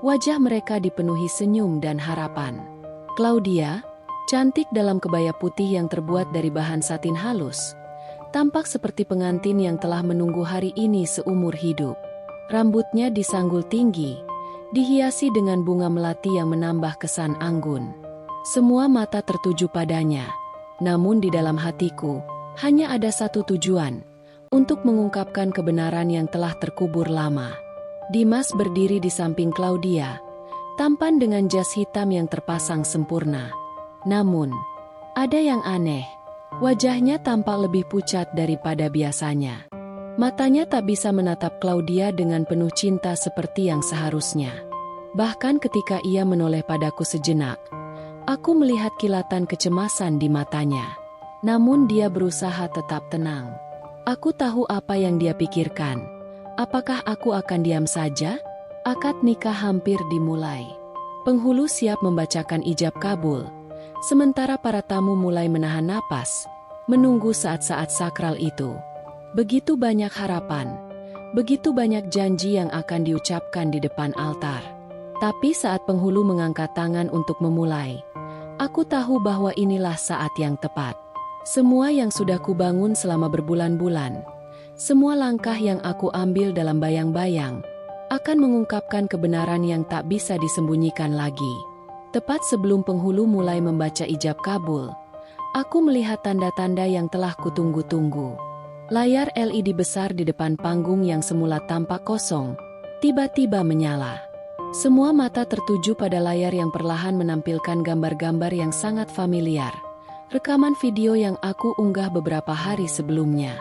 Wajah mereka dipenuhi senyum dan harapan. Claudia, cantik dalam kebaya putih yang terbuat dari bahan satin halus, tampak seperti pengantin yang telah menunggu hari ini seumur hidup. Rambutnya disanggul tinggi, dihiasi dengan bunga melati yang menambah kesan anggun. Semua mata tertuju padanya, namun di dalam hatiku, hanya ada satu tujuan, untuk mengungkapkan kebenaran yang telah terkubur lama. Dimas berdiri di samping Claudia, tampan dengan jas hitam yang terpasang sempurna. Namun, ada yang aneh. Wajahnya tampak lebih pucat daripada biasanya. Matanya tak bisa menatap Claudia dengan penuh cinta seperti yang seharusnya. Bahkan ketika ia menoleh padaku sejenak, aku melihat kilatan kecemasan di matanya. Namun dia berusaha tetap tenang. Aku tahu apa yang dia pikirkan. Apakah aku akan diam saja? Akad nikah hampir dimulai. Penghulu siap membacakan ijab kabul. Sementara para tamu mulai menahan napas, menunggu saat-saat sakral itu. Begitu banyak harapan, begitu banyak janji yang akan diucapkan di depan altar. Tapi saat penghulu mengangkat tangan untuk memulai, aku tahu bahwa inilah saat yang tepat. Semua yang sudah kubangun selama berbulan-bulan, semua langkah yang aku ambil dalam bayang-bayang, akan mengungkapkan kebenaran yang tak bisa disembunyikan lagi. Tepat sebelum penghulu mulai membaca ijab kabul, aku melihat tanda-tanda yang telah kutunggu-tunggu. Layar LED besar di depan panggung yang semula tampak kosong, tiba-tiba menyala. Semua mata tertuju pada layar yang perlahan menampilkan gambar-gambar yang sangat familiar. Rekaman video yang aku unggah beberapa hari sebelumnya.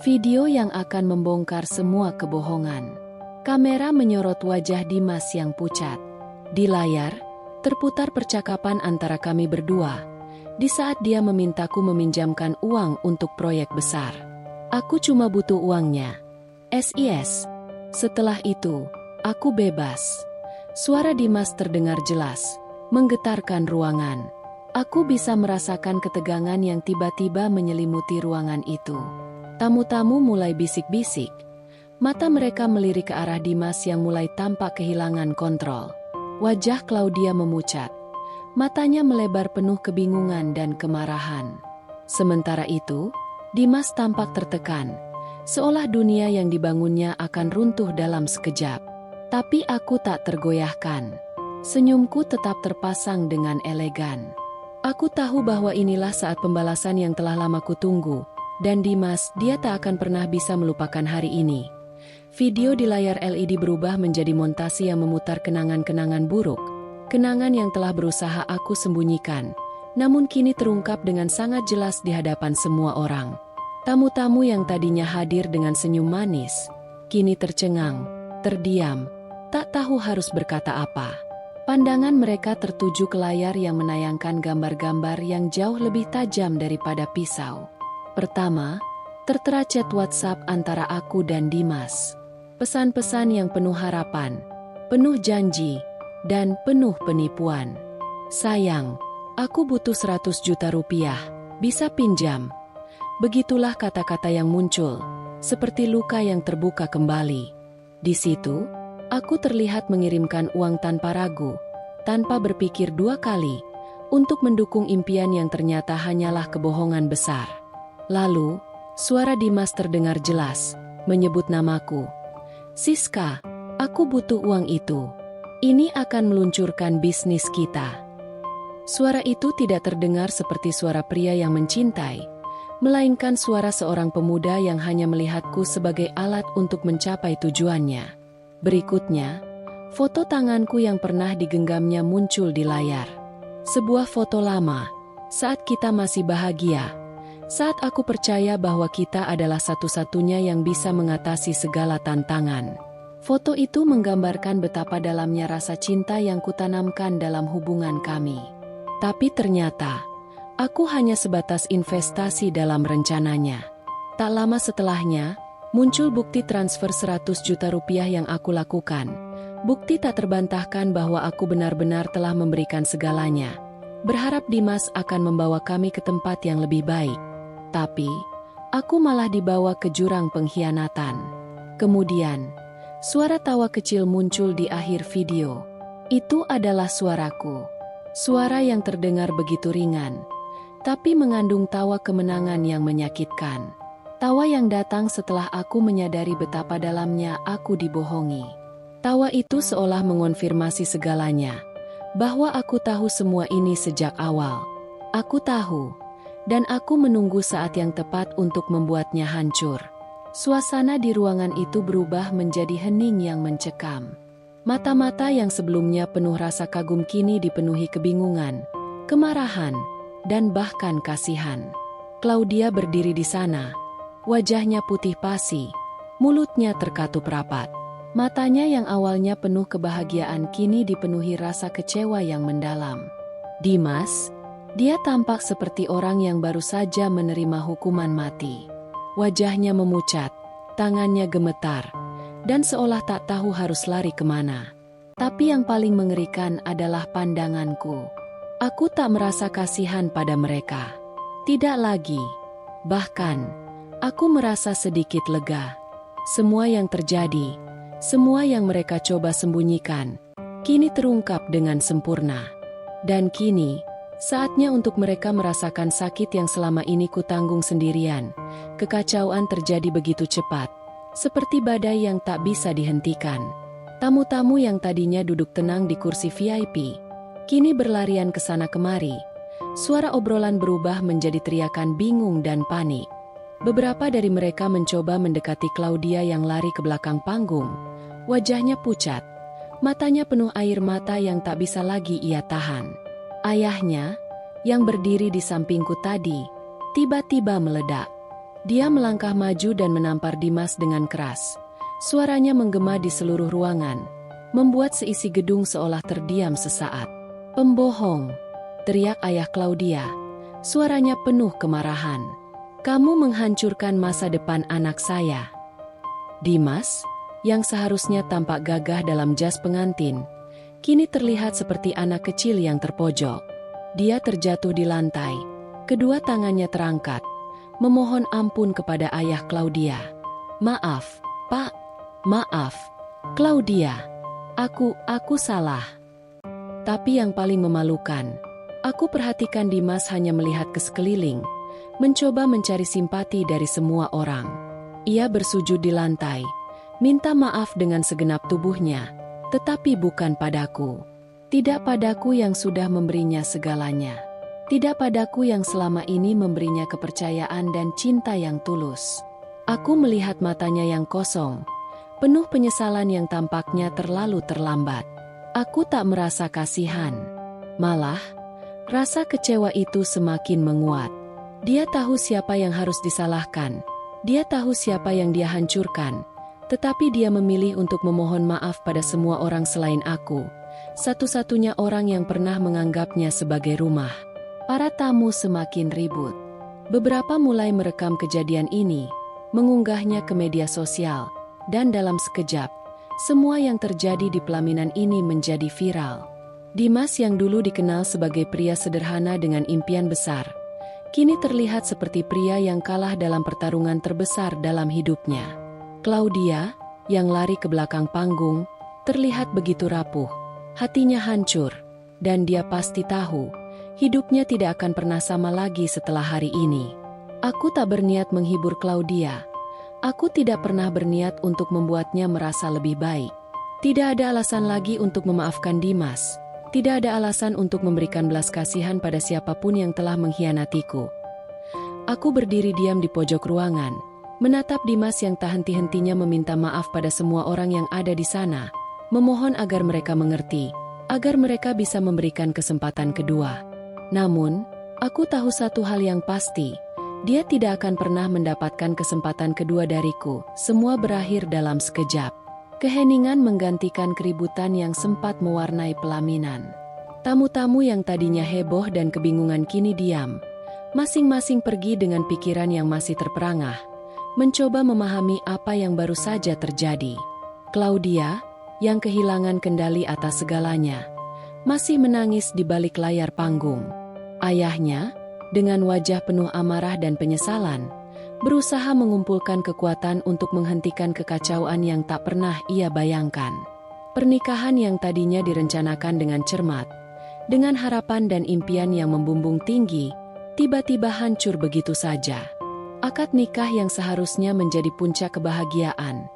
Video yang akan membongkar semua kebohongan. Kamera menyorot wajah Dimas yang pucat. Di layar, terputar percakapan antara kami berdua, di saat dia memintaku meminjamkan uang untuk proyek besar. Aku cuma butuh uangnya. SIS. Setelah itu, aku bebas. Suara Dimas terdengar jelas, menggetarkan ruangan. Aku bisa merasakan ketegangan yang tiba-tiba menyelimuti ruangan itu. Tamu-tamu mulai bisik-bisik. Mata mereka melirik ke arah Dimas yang mulai tampak kehilangan kontrol. Wajah Claudia memucat. Matanya melebar penuh kebingungan dan kemarahan. Sementara itu, Dimas tampak tertekan. Seolah dunia yang dibangunnya akan runtuh dalam sekejap. Tapi aku tak tergoyahkan. Senyumku tetap terpasang dengan elegan. Aku tahu bahwa inilah saat pembalasan yang telah lama kutunggu. Dan Dimas, dia tak akan pernah bisa melupakan hari ini. Video di layar LED berubah menjadi montase yang memutar kenangan-kenangan buruk. Kenangan yang telah berusaha aku sembunyikan, namun kini terungkap dengan sangat jelas di hadapan semua orang. Tamu-tamu yang tadinya hadir dengan senyum manis, kini tercengang, terdiam, tak tahu harus berkata apa. Pandangan mereka tertuju ke layar yang menayangkan gambar-gambar yang jauh lebih tajam daripada pisau. Pertama, tertera chat WhatsApp antara aku dan Dimas. Pesan-pesan yang penuh harapan, penuh janji, dan penuh penipuan. Sayang, aku butuh 100 juta rupiah, bisa pinjam? Begitulah kata-kata yang muncul, seperti luka yang terbuka kembali. Di situ, aku terlihat mengirimkan uang tanpa ragu, tanpa berpikir dua kali, untuk mendukung impian yang ternyata hanyalah kebohongan besar. Lalu, suara Dimas terdengar jelas, menyebut namaku. Siska, aku butuh uang itu. Ini akan meluncurkan bisnis kita. Suara itu tidak terdengar seperti suara pria yang mencintai, melainkan suara seorang pemuda yang hanya melihatku sebagai alat untuk mencapai tujuannya. Berikutnya, foto tanganku yang pernah digenggamnya muncul di layar. Sebuah foto lama, saat kita masih bahagia. Saat aku percaya bahwa kita adalah satu-satunya yang bisa mengatasi segala tantangan. Foto itu menggambarkan betapa dalamnya rasa cinta yang kutanamkan dalam hubungan kami. Tapi ternyata, aku hanya sebatas investasi dalam rencananya. Tak lama setelahnya, muncul bukti transfer 100 juta rupiah yang aku lakukan. Bukti tak terbantahkan bahwa aku benar-benar telah memberikan segalanya. Berharap Dimas akan membawa kami ke tempat yang lebih baik. Tapi, aku malah dibawa ke jurang pengkhianatan. Kemudian, suara tawa kecil muncul di akhir video. Itu adalah suaraku. Suara yang terdengar begitu ringan, tapi mengandung tawa kemenangan yang menyakitkan. Tawa yang datang setelah aku menyadari betapa dalamnya aku dibohongi. Tawa itu seolah mengonfirmasi segalanya, bahwa aku tahu semua ini sejak awal. Aku tahu. Dan aku menunggu saat yang tepat untuk membuatnya hancur. Suasana di ruangan itu berubah menjadi hening yang mencekam. Mata-mata yang sebelumnya penuh rasa kagum kini dipenuhi kebingungan, kemarahan, dan bahkan kasihan. Claudia berdiri di sana. Wajahnya putih pasi, mulutnya terkatup rapat. Matanya yang awalnya penuh kebahagiaan kini dipenuhi rasa kecewa yang mendalam. Dimas, dia tampak seperti orang yang baru saja menerima hukuman mati. Wajahnya memucat, tangannya gemetar, dan seolah tak tahu harus lari kemana. Tapi yang paling mengerikan adalah pandanganku. Aku tak merasa kasihan pada mereka. Tidak lagi. Bahkan, aku merasa sedikit lega. Semua yang terjadi, semua yang mereka coba sembunyikan, kini terungkap dengan sempurna. Dan kini, saatnya untuk mereka merasakan sakit yang selama ini kutanggung sendirian. Kekacauan terjadi begitu cepat, seperti badai yang tak bisa dihentikan. Tamu-tamu yang tadinya duduk tenang di kursi VIP, kini berlarian ke sana kemari. Suara obrolan berubah menjadi teriakan bingung dan panik. Beberapa dari mereka mencoba mendekati Claudia yang lari ke belakang panggung. Wajahnya pucat, matanya penuh air mata yang tak bisa lagi ia tahan. Ayahnya, yang berdiri di sampingku tadi, tiba-tiba meledak. Dia melangkah maju dan menampar Dimas dengan keras. Suaranya menggema di seluruh ruangan, membuat seisi gedung seolah terdiam sesaat. "Pembohong!" teriak ayah Claudia. Suaranya penuh kemarahan. "Kamu menghancurkan masa depan anak saya." Dimas, yang seharusnya tampak gagah dalam jas pengantin, kini terlihat seperti anak kecil yang terpojok. Dia terjatuh di lantai. Kedua tangannya terangkat, memohon ampun kepada ayah Claudia. "Maaf, Pak. Maaf. Claudia. Aku salah." Tapi yang paling memalukan, aku perhatikan Dimas hanya melihat ke sekeliling, mencoba mencari simpati dari semua orang. Ia bersujud di lantai, minta maaf dengan segenap tubuhnya. Tetapi bukan padaku. Tidak padaku yang sudah memberinya segalanya. Tidak padaku yang selama ini memberinya kepercayaan dan cinta yang tulus. Aku melihat matanya yang kosong, penuh penyesalan yang tampaknya terlalu terlambat. Aku tak merasa kasihan. Malah, rasa kecewa itu semakin menguat. Dia tahu siapa yang harus disalahkan. Dia tahu siapa yang dia hancurkan. Tetapi dia memilih untuk memohon maaf pada semua orang selain aku, satu-satunya orang yang pernah menganggapnya sebagai rumah. Para tamu semakin ribut. Beberapa mulai merekam kejadian ini, mengunggahnya ke media sosial, dan dalam sekejap, semua yang terjadi di pelaminan ini menjadi viral. Dimas yang dulu dikenal sebagai pria sederhana dengan impian besar, kini terlihat seperti pria yang kalah dalam pertarungan terbesar dalam hidupnya. Claudia, yang lari ke belakang panggung, terlihat begitu rapuh, hatinya hancur, dan dia pasti tahu, hidupnya tidak akan pernah sama lagi setelah hari ini. Aku tak berniat menghibur Claudia. Aku tidak pernah berniat untuk membuatnya merasa lebih baik. Tidak ada alasan lagi untuk memaafkan Dimas. Tidak ada alasan untuk memberikan belas kasihan pada siapapun yang telah mengkhianatiku. Aku berdiri diam di pojok ruangan, menatap Dimas yang tak henti-hentinya meminta maaf pada semua orang yang ada di sana, memohon agar mereka mengerti, agar mereka bisa memberikan kesempatan kedua. Namun, aku tahu satu hal yang pasti, Dia tidak akan pernah mendapatkan kesempatan kedua dariku. Semua berakhir dalam sekejap. Keheningan menggantikan keributan yang sempat mewarnai pelaminan. Tamu-tamu yang tadinya heboh dan kebingungan kini diam. Masing-masing pergi dengan pikiran yang masih terperangah, mencoba memahami apa yang baru saja terjadi. Claudia, yang kehilangan kendali atas segalanya, masih menangis di balik layar panggung. Ayahnya, dengan wajah penuh amarah dan penyesalan, berusaha mengumpulkan kekuatan untuk menghentikan kekacauan yang tak pernah ia bayangkan. Pernikahan yang tadinya direncanakan dengan cermat, dengan harapan dan impian yang membumbung tinggi, tiba-tiba hancur begitu saja. Akad nikah yang seharusnya menjadi puncak kebahagiaan,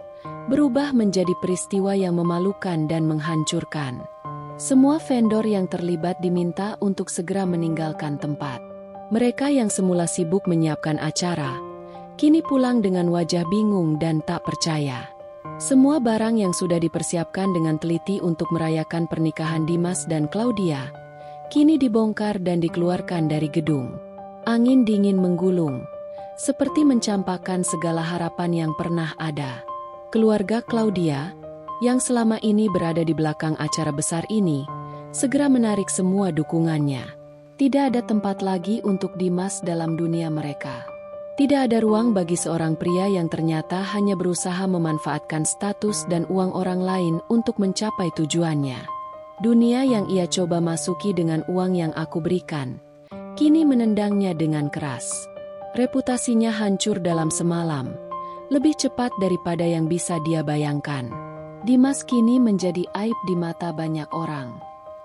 berubah menjadi peristiwa yang memalukan dan menghancurkan. Semua vendor yang terlibat diminta untuk segera meninggalkan tempat. Mereka yang semula sibuk menyiapkan acara, kini pulang dengan wajah bingung dan tak percaya. Semua barang yang sudah dipersiapkan dengan teliti untuk merayakan pernikahan Dimas dan Claudia, kini dibongkar dan dikeluarkan dari gedung. Angin dingin menggulung, seperti mencampakkan segala harapan yang pernah ada. Keluarga Claudia, yang selama ini berada di belakang acara besar ini, segera menarik semua dukungannya. Tidak ada tempat lagi untuk Dimas dalam dunia mereka. Tidak ada ruang bagi seorang pria yang ternyata hanya berusaha memanfaatkan status dan uang orang lain untuk mencapai tujuannya. Dunia yang ia coba masuki dengan uang yang aku berikan, kini menendangnya dengan keras. Reputasinya hancur dalam semalam, lebih cepat daripada yang bisa dia bayangkan. Dimas kini menjadi aib di mata banyak orang.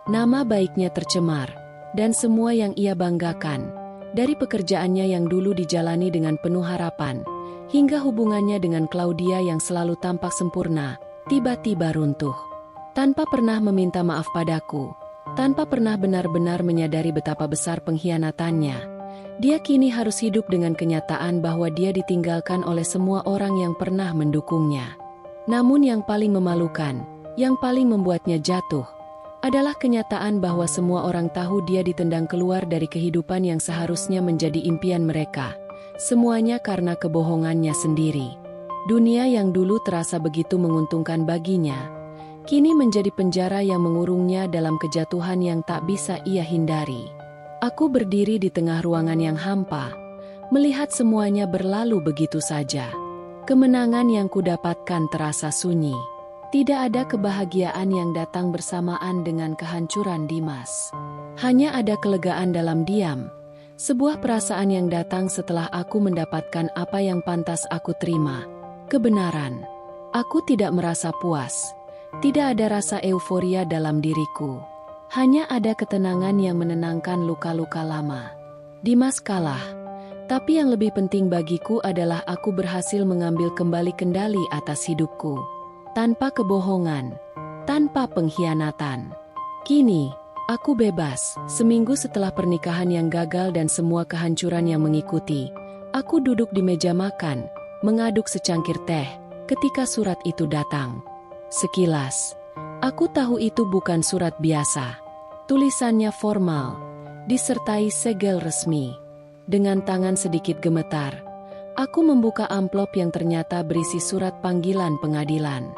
Nama baiknya tercemar, dan semua yang ia banggakan, dari pekerjaannya yang dulu dijalani dengan penuh harapan, hingga hubungannya dengan Claudia yang selalu tampak sempurna, tiba-tiba runtuh. Tanpa pernah meminta maaf padaku, tanpa pernah benar-benar menyadari betapa besar pengkhianatannya, dia kini harus hidup dengan kenyataan bahwa dia ditinggalkan oleh semua orang yang pernah mendukungnya. Namun yang paling memalukan, yang paling membuatnya jatuh, adalah kenyataan bahwa semua orang tahu dia ditendang keluar dari kehidupan yang seharusnya menjadi impian mereka. Semuanya karena kebohongannya sendiri. Dunia yang dulu terasa begitu menguntungkan baginya, kini menjadi penjara yang mengurungnya dalam kejatuhan yang tak bisa ia hindari. Aku berdiri di tengah ruangan yang hampa, melihat semuanya berlalu begitu saja. Kemenangan yang kudapatkan terasa sunyi. Tidak ada kebahagiaan yang datang bersamaan dengan kehancuran Dimas. Hanya ada kelegaan dalam diam, sebuah perasaan yang datang setelah aku mendapatkan apa yang pantas aku terima. Kebenaran. Aku tidak merasa puas. Tidak ada rasa euforia dalam diriku. Hanya ada ketenangan yang menenangkan luka-luka lama. Dimas kalah, tapi yang lebih penting bagiku adalah aku berhasil mengambil kembali kendali atas hidupku. Tanpa kebohongan, tanpa pengkhianatan. Kini, aku bebas. Seminggu setelah pernikahan yang gagal dan semua kehancuran yang mengikuti, aku duduk di meja makan, mengaduk secangkir teh, ketika surat itu datang. Sekilas, aku tahu itu bukan surat biasa. Tulisannya formal, disertai segel resmi. Dengan tangan sedikit gemetar, aku membuka amplop yang ternyata berisi surat panggilan pengadilan.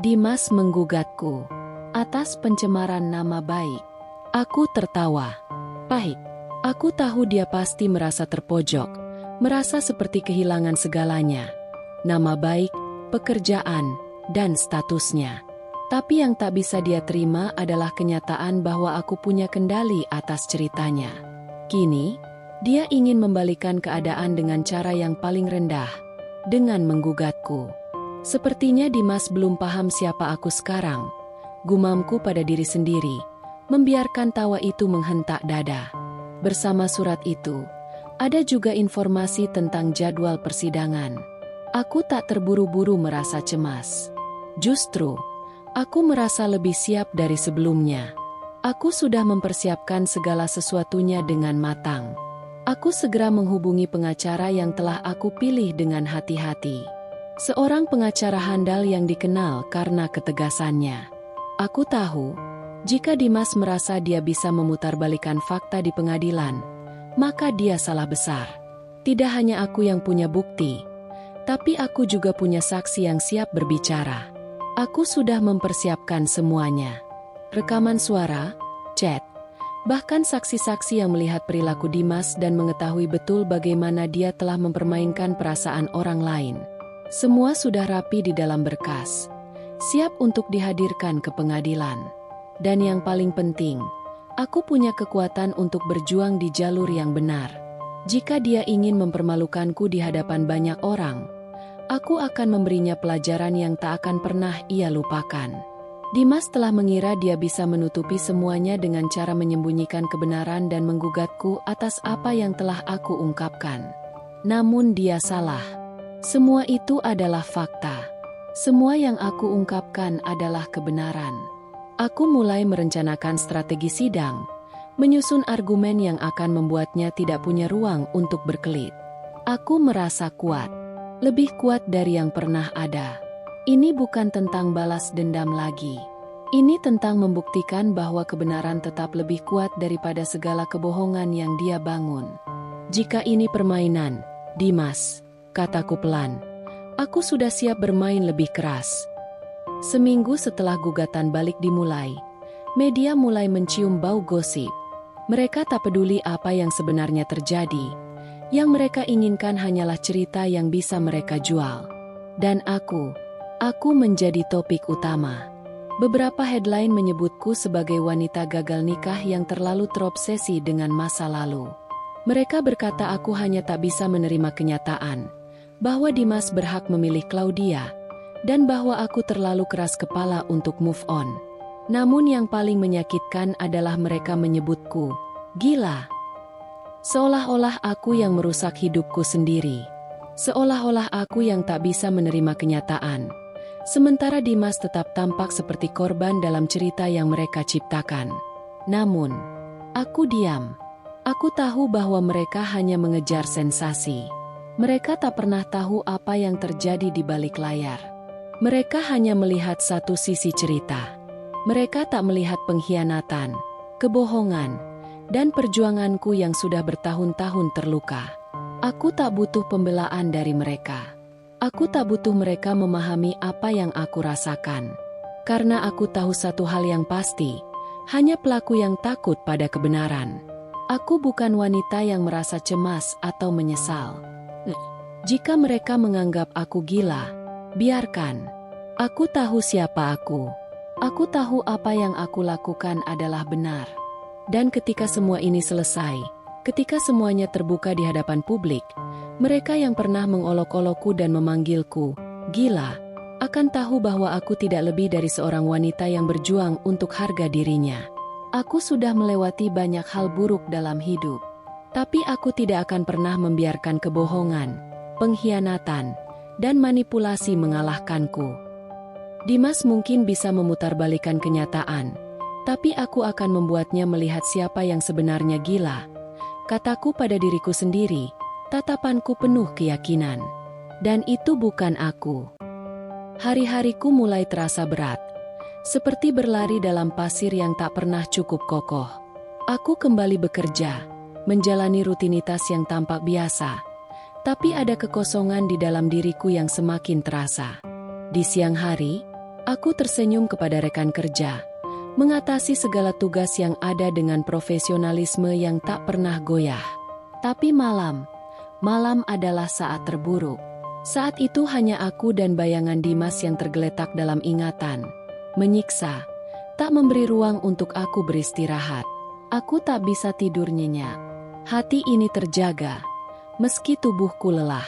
Dimas menggugatku atas pencemaran nama baik. Aku tertawa. Pahit. Aku tahu dia pasti merasa terpojok, merasa seperti kehilangan segalanya. Nama baik, pekerjaan, dan statusnya. Tapi yang tak bisa dia terima adalah kenyataan bahwa aku punya kendali atas ceritanya. Kini, dia ingin membalikan keadaan dengan cara yang paling rendah, dengan menggugatku. Sepertinya Dimas belum paham siapa aku sekarang. Gumamku pada diri sendiri, membiarkan tawa itu menghentak dada. Bersama surat itu, ada juga informasi tentang jadwal persidangan. Aku tak terburu-buru merasa cemas. Justru, aku merasa lebih siap dari sebelumnya. Aku sudah mempersiapkan segala sesuatunya dengan matang. Aku segera menghubungi pengacara yang telah aku pilih dengan hati-hati. Seorang pengacara handal yang dikenal karena ketegasannya. Aku tahu, jika Dimas merasa dia bisa memutarbalikkan fakta di pengadilan, maka dia salah besar. Tidak hanya aku yang punya bukti, tapi aku juga punya saksi yang siap berbicara. Aku sudah mempersiapkan semuanya. Rekaman suara, chat, bahkan saksi-saksi yang melihat perilaku Dimas dan mengetahui betul bagaimana dia telah mempermainkan perasaan orang lain. Semua sudah rapi di dalam berkas, siap untuk dihadirkan ke pengadilan. Dan yang paling penting, aku punya kekuatan untuk berjuang di jalur yang benar. Jika dia ingin mempermalukanku di hadapan banyak orang, aku akan memberinya pelajaran yang tak akan pernah ia lupakan. Dimas telah mengira dia bisa menutupi semuanya dengan cara menyembunyikan kebenaran dan menggugatku atas apa yang telah aku ungkapkan. Namun dia salah. Semua itu adalah fakta. Semua yang aku ungkapkan adalah kebenaran. Aku mulai merencanakan strategi sidang, menyusun argumen yang akan membuatnya tidak punya ruang untuk berkelit. Aku merasa kuat, lebih kuat dari yang pernah ada. Ini bukan tentang balas dendam lagi. Ini tentang membuktikan bahwa kebenaran tetap lebih kuat daripada segala kebohongan yang dia bangun. Jika ini permainan, Dimas, kataku pelan, aku sudah siap bermain lebih keras. Seminggu setelah gugatan balik dimulai, media mulai mencium bau gosip. Mereka tak peduli apa yang sebenarnya terjadi. Yang mereka inginkan hanyalah cerita yang bisa mereka jual. Dan aku menjadi topik utama. Beberapa headline menyebutku sebagai wanita gagal nikah yang terlalu terobsesi dengan masa lalu. Mereka berkata aku hanya tak bisa menerima kenyataan bahwa Dimas berhak memilih Claudia, dan bahwa aku terlalu keras kepala untuk move on. Namun yang paling menyakitkan adalah mereka menyebutku gila. Seolah-olah aku yang merusak hidupku sendiri. Seolah-olah aku yang tak bisa menerima kenyataan. Sementara Dimas tetap tampak seperti korban dalam cerita yang mereka ciptakan. Namun, aku diam. Aku tahu bahwa mereka hanya mengejar sensasi. Mereka tak pernah tahu apa yang terjadi di balik layar. Mereka hanya melihat satu sisi cerita. Mereka tak melihat pengkhianatan, kebohongan, dan perjuanganku yang sudah bertahun-tahun terluka. Aku tak butuh pembelaan dari mereka. Aku tak butuh mereka memahami apa yang aku rasakan. Karena aku tahu satu hal yang pasti, hanya pelaku yang takut pada kebenaran. Aku bukan wanita yang merasa cemas atau menyesal. Jika mereka menganggap aku gila, biarkan. Aku tahu siapa aku. Aku tahu apa yang aku lakukan adalah benar. Dan ketika semua ini selesai, ketika semuanya terbuka di hadapan publik, mereka yang pernah mengolok-olokku dan memanggilku gila, akan tahu bahwa aku tidak lebih dari seorang wanita yang berjuang untuk harga dirinya. Aku sudah melewati banyak hal buruk dalam hidup. Tapi aku tidak akan pernah membiarkan kebohongan, pengkhianatan, dan manipulasi mengalahkanku. Dimas mungkin bisa memutarbalikkan kenyataan, tapi aku akan membuatnya melihat siapa yang sebenarnya gila. Kataku pada diriku sendiri, tatapanku penuh keyakinan. Dan itu bukan aku. Hari-hariku mulai terasa berat, seperti berlari dalam pasir yang tak pernah cukup kokoh. Aku kembali bekerja, menjalani rutinitas yang tampak biasa, tapi ada kekosongan di dalam diriku yang semakin terasa. Di siang hari, aku tersenyum kepada rekan kerja, mengatasi segala tugas yang ada dengan profesionalisme yang tak pernah goyah. Tapi malam adalah saat terburuk. Saat itu hanya aku dan bayangan Dimas yang tergeletak dalam ingatan, menyiksa, tak memberi ruang untuk aku beristirahat. Aku tak bisa tidur nyenyak. Hati ini terjaga, meski tubuhku lelah.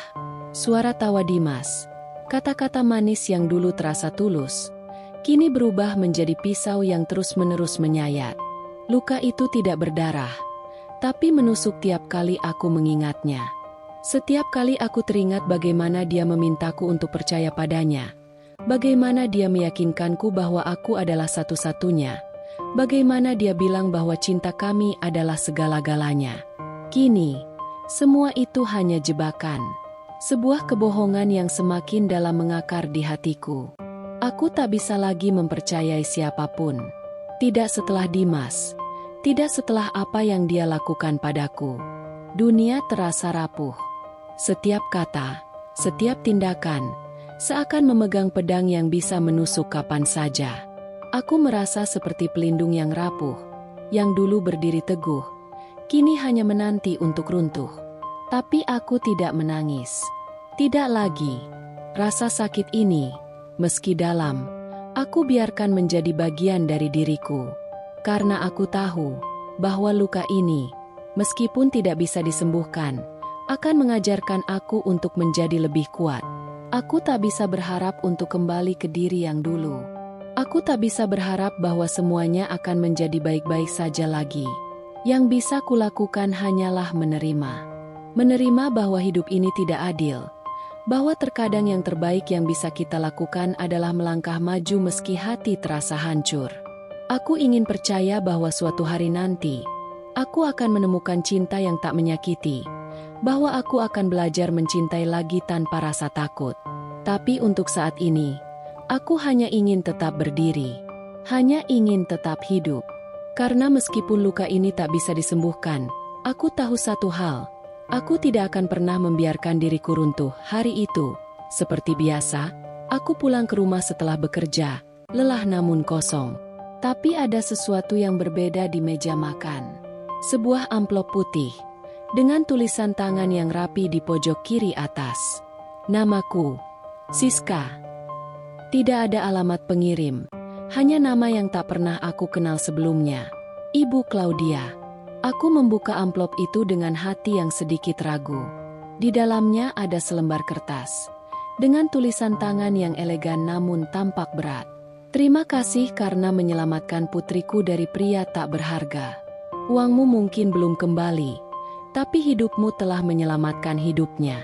Suara tawa Dimas, kata-kata manis yang dulu terasa tulus, kini berubah menjadi pisau yang terus-menerus menyayat. Luka itu tidak berdarah, tapi menusuk tiap kali aku mengingatnya. Setiap kali aku teringat bagaimana dia memintaku untuk percaya padanya, bagaimana dia meyakinkanku bahwa aku adalah satu-satunya, bagaimana dia bilang bahwa cinta kami adalah segala-galanya. Kini, semua itu hanya jebakan. Sebuah kebohongan yang semakin dalam mengakar di hatiku. Aku tak bisa lagi mempercayai siapapun. Tidak setelah Dimas. Tidak setelah apa yang dia lakukan padaku. Dunia terasa rapuh. Setiap kata, setiap tindakan, seakan memegang pedang yang bisa menusuk kapan saja. Aku merasa seperti pelindung yang rapuh, yang dulu berdiri teguh, kini hanya menanti untuk runtuh. Tapi aku tidak menangis. Tidak lagi. Rasa sakit ini, meski dalam, aku biarkan menjadi bagian dari diriku. Karena aku tahu bahwa luka ini, meskipun tidak bisa disembuhkan, akan mengajarkan aku untuk menjadi lebih kuat. Aku tak bisa berharap untuk kembali ke diri yang dulu. Aku tak bisa berharap bahwa semuanya akan menjadi baik-baik saja lagi. Yang bisa kulakukan hanyalah menerima. Menerima bahwa hidup ini tidak adil. Bahwa terkadang yang terbaik yang bisa kita lakukan adalah melangkah maju meski hati terasa hancur. Aku ingin percaya bahwa suatu hari nanti, aku akan menemukan cinta yang tak menyakiti. Bahwa aku akan belajar mencintai lagi tanpa rasa takut. Tapi untuk saat ini, aku hanya ingin tetap berdiri. Hanya ingin tetap hidup. Karena meskipun luka ini tak bisa disembuhkan, aku tahu satu hal. Aku tidak akan pernah membiarkan diriku runtuh. Hari itu, seperti biasa, aku pulang ke rumah setelah bekerja, lelah namun kosong. Tapi ada sesuatu yang berbeda di meja makan. Sebuah amplop putih, dengan tulisan tangan yang rapi di pojok kiri atas. Namaku, Siska. Tidak ada alamat pengirim, hanya nama yang tak pernah aku kenal sebelumnya. Ibu Claudia. Aku membuka amplop itu dengan hati yang sedikit ragu. Di dalamnya ada selembar kertas, dengan tulisan tangan yang elegan namun tampak berat. Terima kasih karena menyelamatkan putriku dari pria tak berharga. Uangmu mungkin belum kembali, tapi hidupmu telah menyelamatkan hidupnya.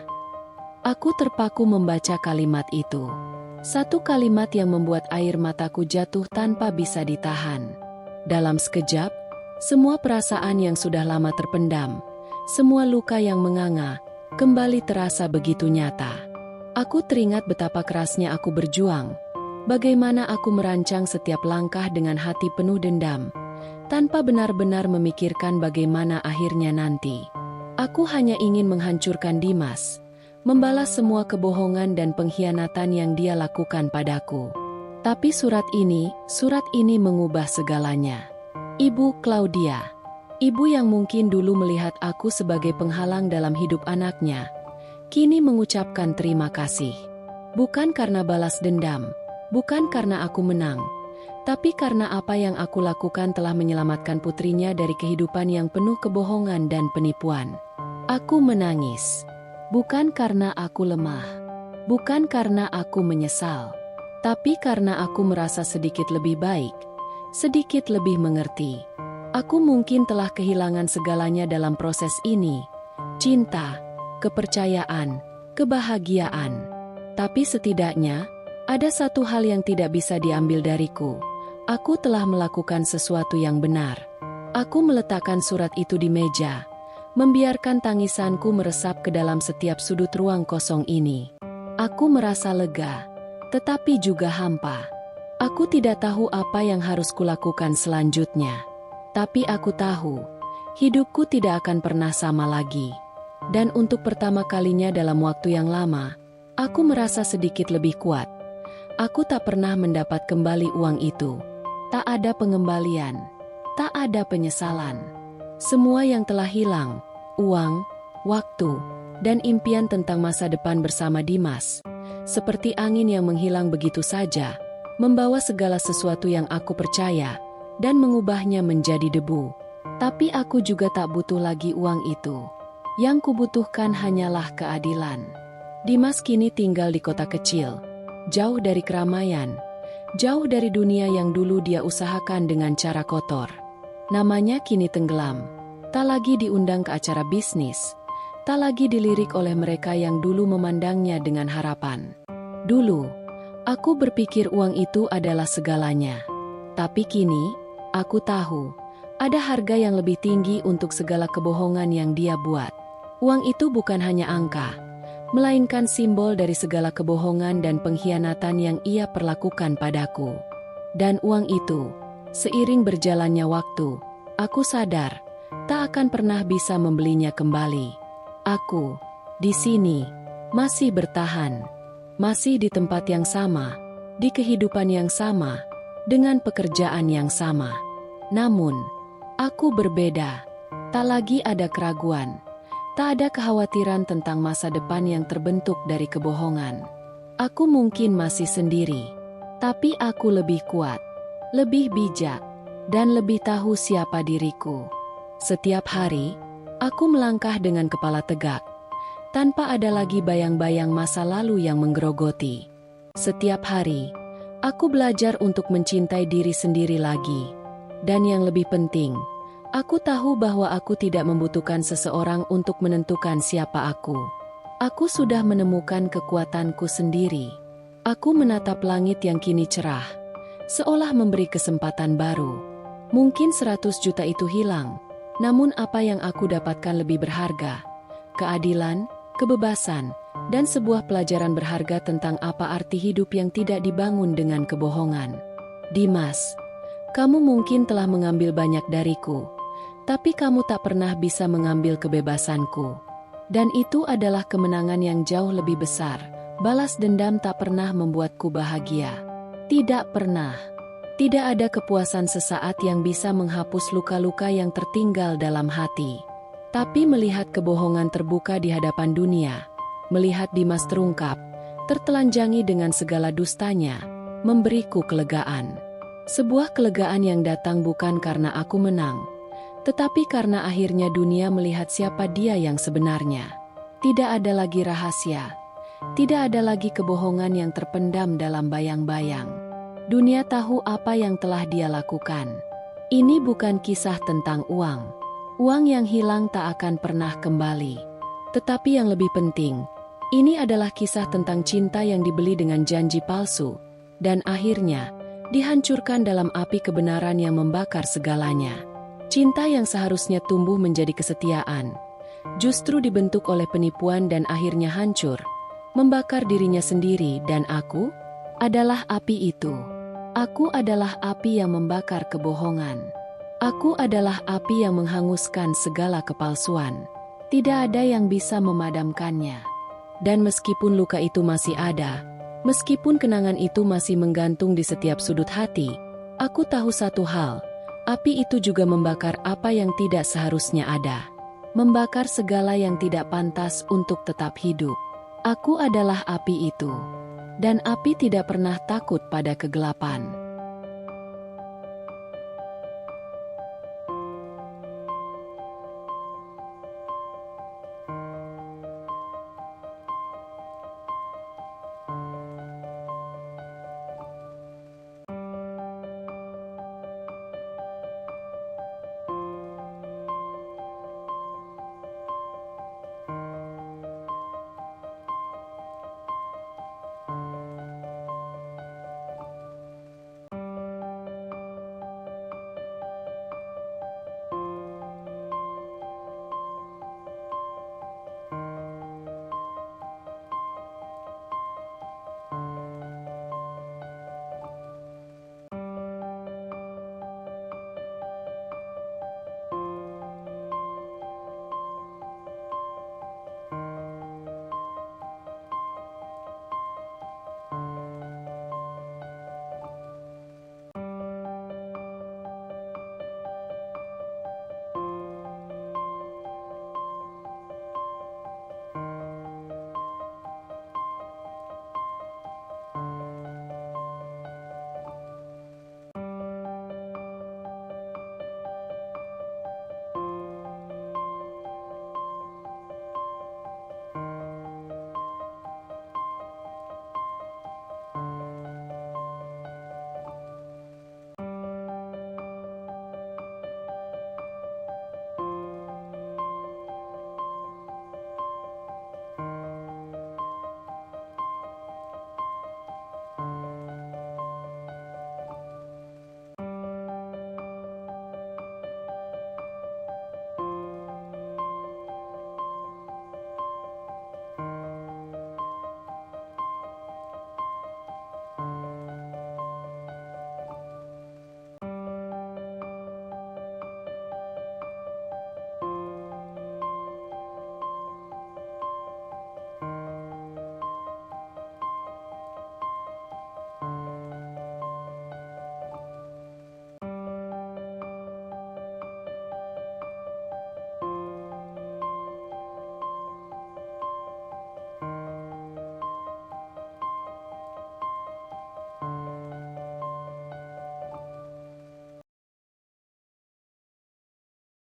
Aku terpaku membaca kalimat itu. Satu kalimat yang membuat air mataku jatuh tanpa bisa ditahan. Dalam sekejap, semua perasaan yang sudah lama terpendam, semua luka yang menganga, kembali terasa begitu nyata. Aku teringat betapa kerasnya aku berjuang, bagaimana aku merancang setiap langkah dengan hati penuh dendam, tanpa benar-benar memikirkan bagaimana akhirnya nanti. Aku hanya ingin menghancurkan Dimas, membalas semua kebohongan dan pengkhianatan yang dia lakukan padaku. Tapi surat ini mengubah segalanya. Ibu Claudia, ibu yang mungkin dulu melihat aku sebagai penghalang dalam hidup anaknya, kini mengucapkan terima kasih. Bukan karena balas dendam, bukan karena aku menang, tapi karena apa yang aku lakukan telah menyelamatkan putrinya dari kehidupan yang penuh kebohongan dan penipuan. Aku menangis, bukan karena aku lemah, bukan karena aku menyesal, tapi karena aku merasa sedikit lebih baik, sedikit lebih mengerti. Aku mungkin telah kehilangan segalanya dalam proses ini. Cinta, kepercayaan, kebahagiaan. Tapi setidaknya, ada satu hal yang tidak bisa diambil dariku. Aku telah melakukan sesuatu yang benar. Aku meletakkan surat itu di meja, membiarkan tangisanku meresap ke dalam setiap sudut ruang kosong ini. Aku merasa lega, tetapi juga hampa. Aku tidak tahu apa yang harus kulakukan selanjutnya. Tapi aku tahu, hidupku tidak akan pernah sama lagi. Dan untuk pertama kalinya dalam waktu yang lama, aku merasa sedikit lebih kuat. Aku tak pernah mendapat kembali uang itu. Tak ada pengembalian, tak ada penyesalan. Semua yang telah hilang, uang, waktu, dan impian tentang masa depan bersama Dimas, seperti angin yang menghilang begitu saja, membawa segala sesuatu yang aku percaya, dan mengubahnya menjadi debu. Tapi aku juga tak butuh lagi uang itu. Yang kubutuhkan hanyalah keadilan. Dimas kini tinggal di kota kecil, jauh dari keramaian, jauh dari dunia yang dulu dia usahakan dengan cara kotor. Namanya kini tenggelam, tak lagi diundang ke acara bisnis, tak lagi dilirik oleh mereka yang dulu memandangnya dengan harapan. Dulu, aku berpikir uang itu adalah segalanya. Tapi kini, aku tahu, ada harga yang lebih tinggi untuk segala kebohongan yang dia buat. Uang itu bukan hanya angka, melainkan simbol dari segala kebohongan dan pengkhianatan yang ia perlakukan padaku. Dan uang itu, seiring berjalannya waktu, aku sadar, tak akan pernah bisa membelinya kembali. Aku Di sini, masih bertahan, masih di tempat yang sama, di kehidupan yang sama, dengan pekerjaan yang sama. Namun, aku berbeda. Tak lagi ada keraguan, tak ada kekhawatiran tentang masa depan yang terbentuk dari kebohongan. Aku mungkin masih sendiri, tapi aku lebih kuat, lebih bijak, dan lebih tahu siapa diriku. Setiap hari, aku melangkah dengan kepala tegak, tanpa ada lagi bayang-bayang masa lalu yang menggerogoti. Setiap hari, aku belajar untuk mencintai diri sendiri lagi. Dan yang lebih penting, aku tahu bahwa aku tidak membutuhkan seseorang untuk menentukan siapa aku. Aku sudah menemukan kekuatanku sendiri. Aku menatap langit yang kini cerah, seolah memberi kesempatan baru. Mungkin 100 juta itu hilang, namun apa yang aku dapatkan lebih berharga. Keadilan, kebebasan, dan sebuah pelajaran berharga tentang apa arti hidup yang tidak dibangun dengan kebohongan. Dimas, kamu mungkin telah mengambil banyak dariku, tapi kamu tak pernah bisa mengambil kebebasanku. Dan itu adalah kemenangan yang jauh lebih besar. Balas dendam tak pernah membuatku bahagia. Tidak pernah. Tidak ada kepuasan sesaat yang bisa menghapus luka-luka yang tertinggal dalam hati. Tapi melihat kebohongan terbuka di hadapan dunia, melihat Dimas terungkap, tertelanjangi dengan segala dustanya, memberiku kelegaan. Sebuah kelegaan yang datang bukan karena aku menang, tetapi karena akhirnya dunia melihat siapa dia yang sebenarnya. Tidak ada lagi rahasia, tidak ada lagi kebohongan yang terpendam dalam bayang-bayang. Dunia tahu apa yang telah dia lakukan. Ini bukan kisah tentang uang. Uang yang hilang tak akan pernah kembali. Tetapi yang lebih penting, ini adalah kisah tentang cinta yang dibeli dengan janji palsu, dan akhirnya dihancurkan dalam api kebenaran yang membakar segalanya. Cinta yang seharusnya tumbuh menjadi kesetiaan, justru dibentuk oleh penipuan dan akhirnya hancur, membakar dirinya sendiri. Dan aku adalah api itu. Aku adalah api yang membakar kebohongan. Aku adalah api yang menghanguskan segala kepalsuan. Tidak ada yang bisa memadamkannya. Dan meskipun luka itu masih ada, meskipun kenangan itu masih menggantung di setiap sudut hati, aku tahu satu hal, api itu juga membakar apa yang tidak seharusnya ada. Membakar segala yang tidak pantas untuk tetap hidup. Aku adalah api itu. Dan api tidak pernah takut pada kegelapan.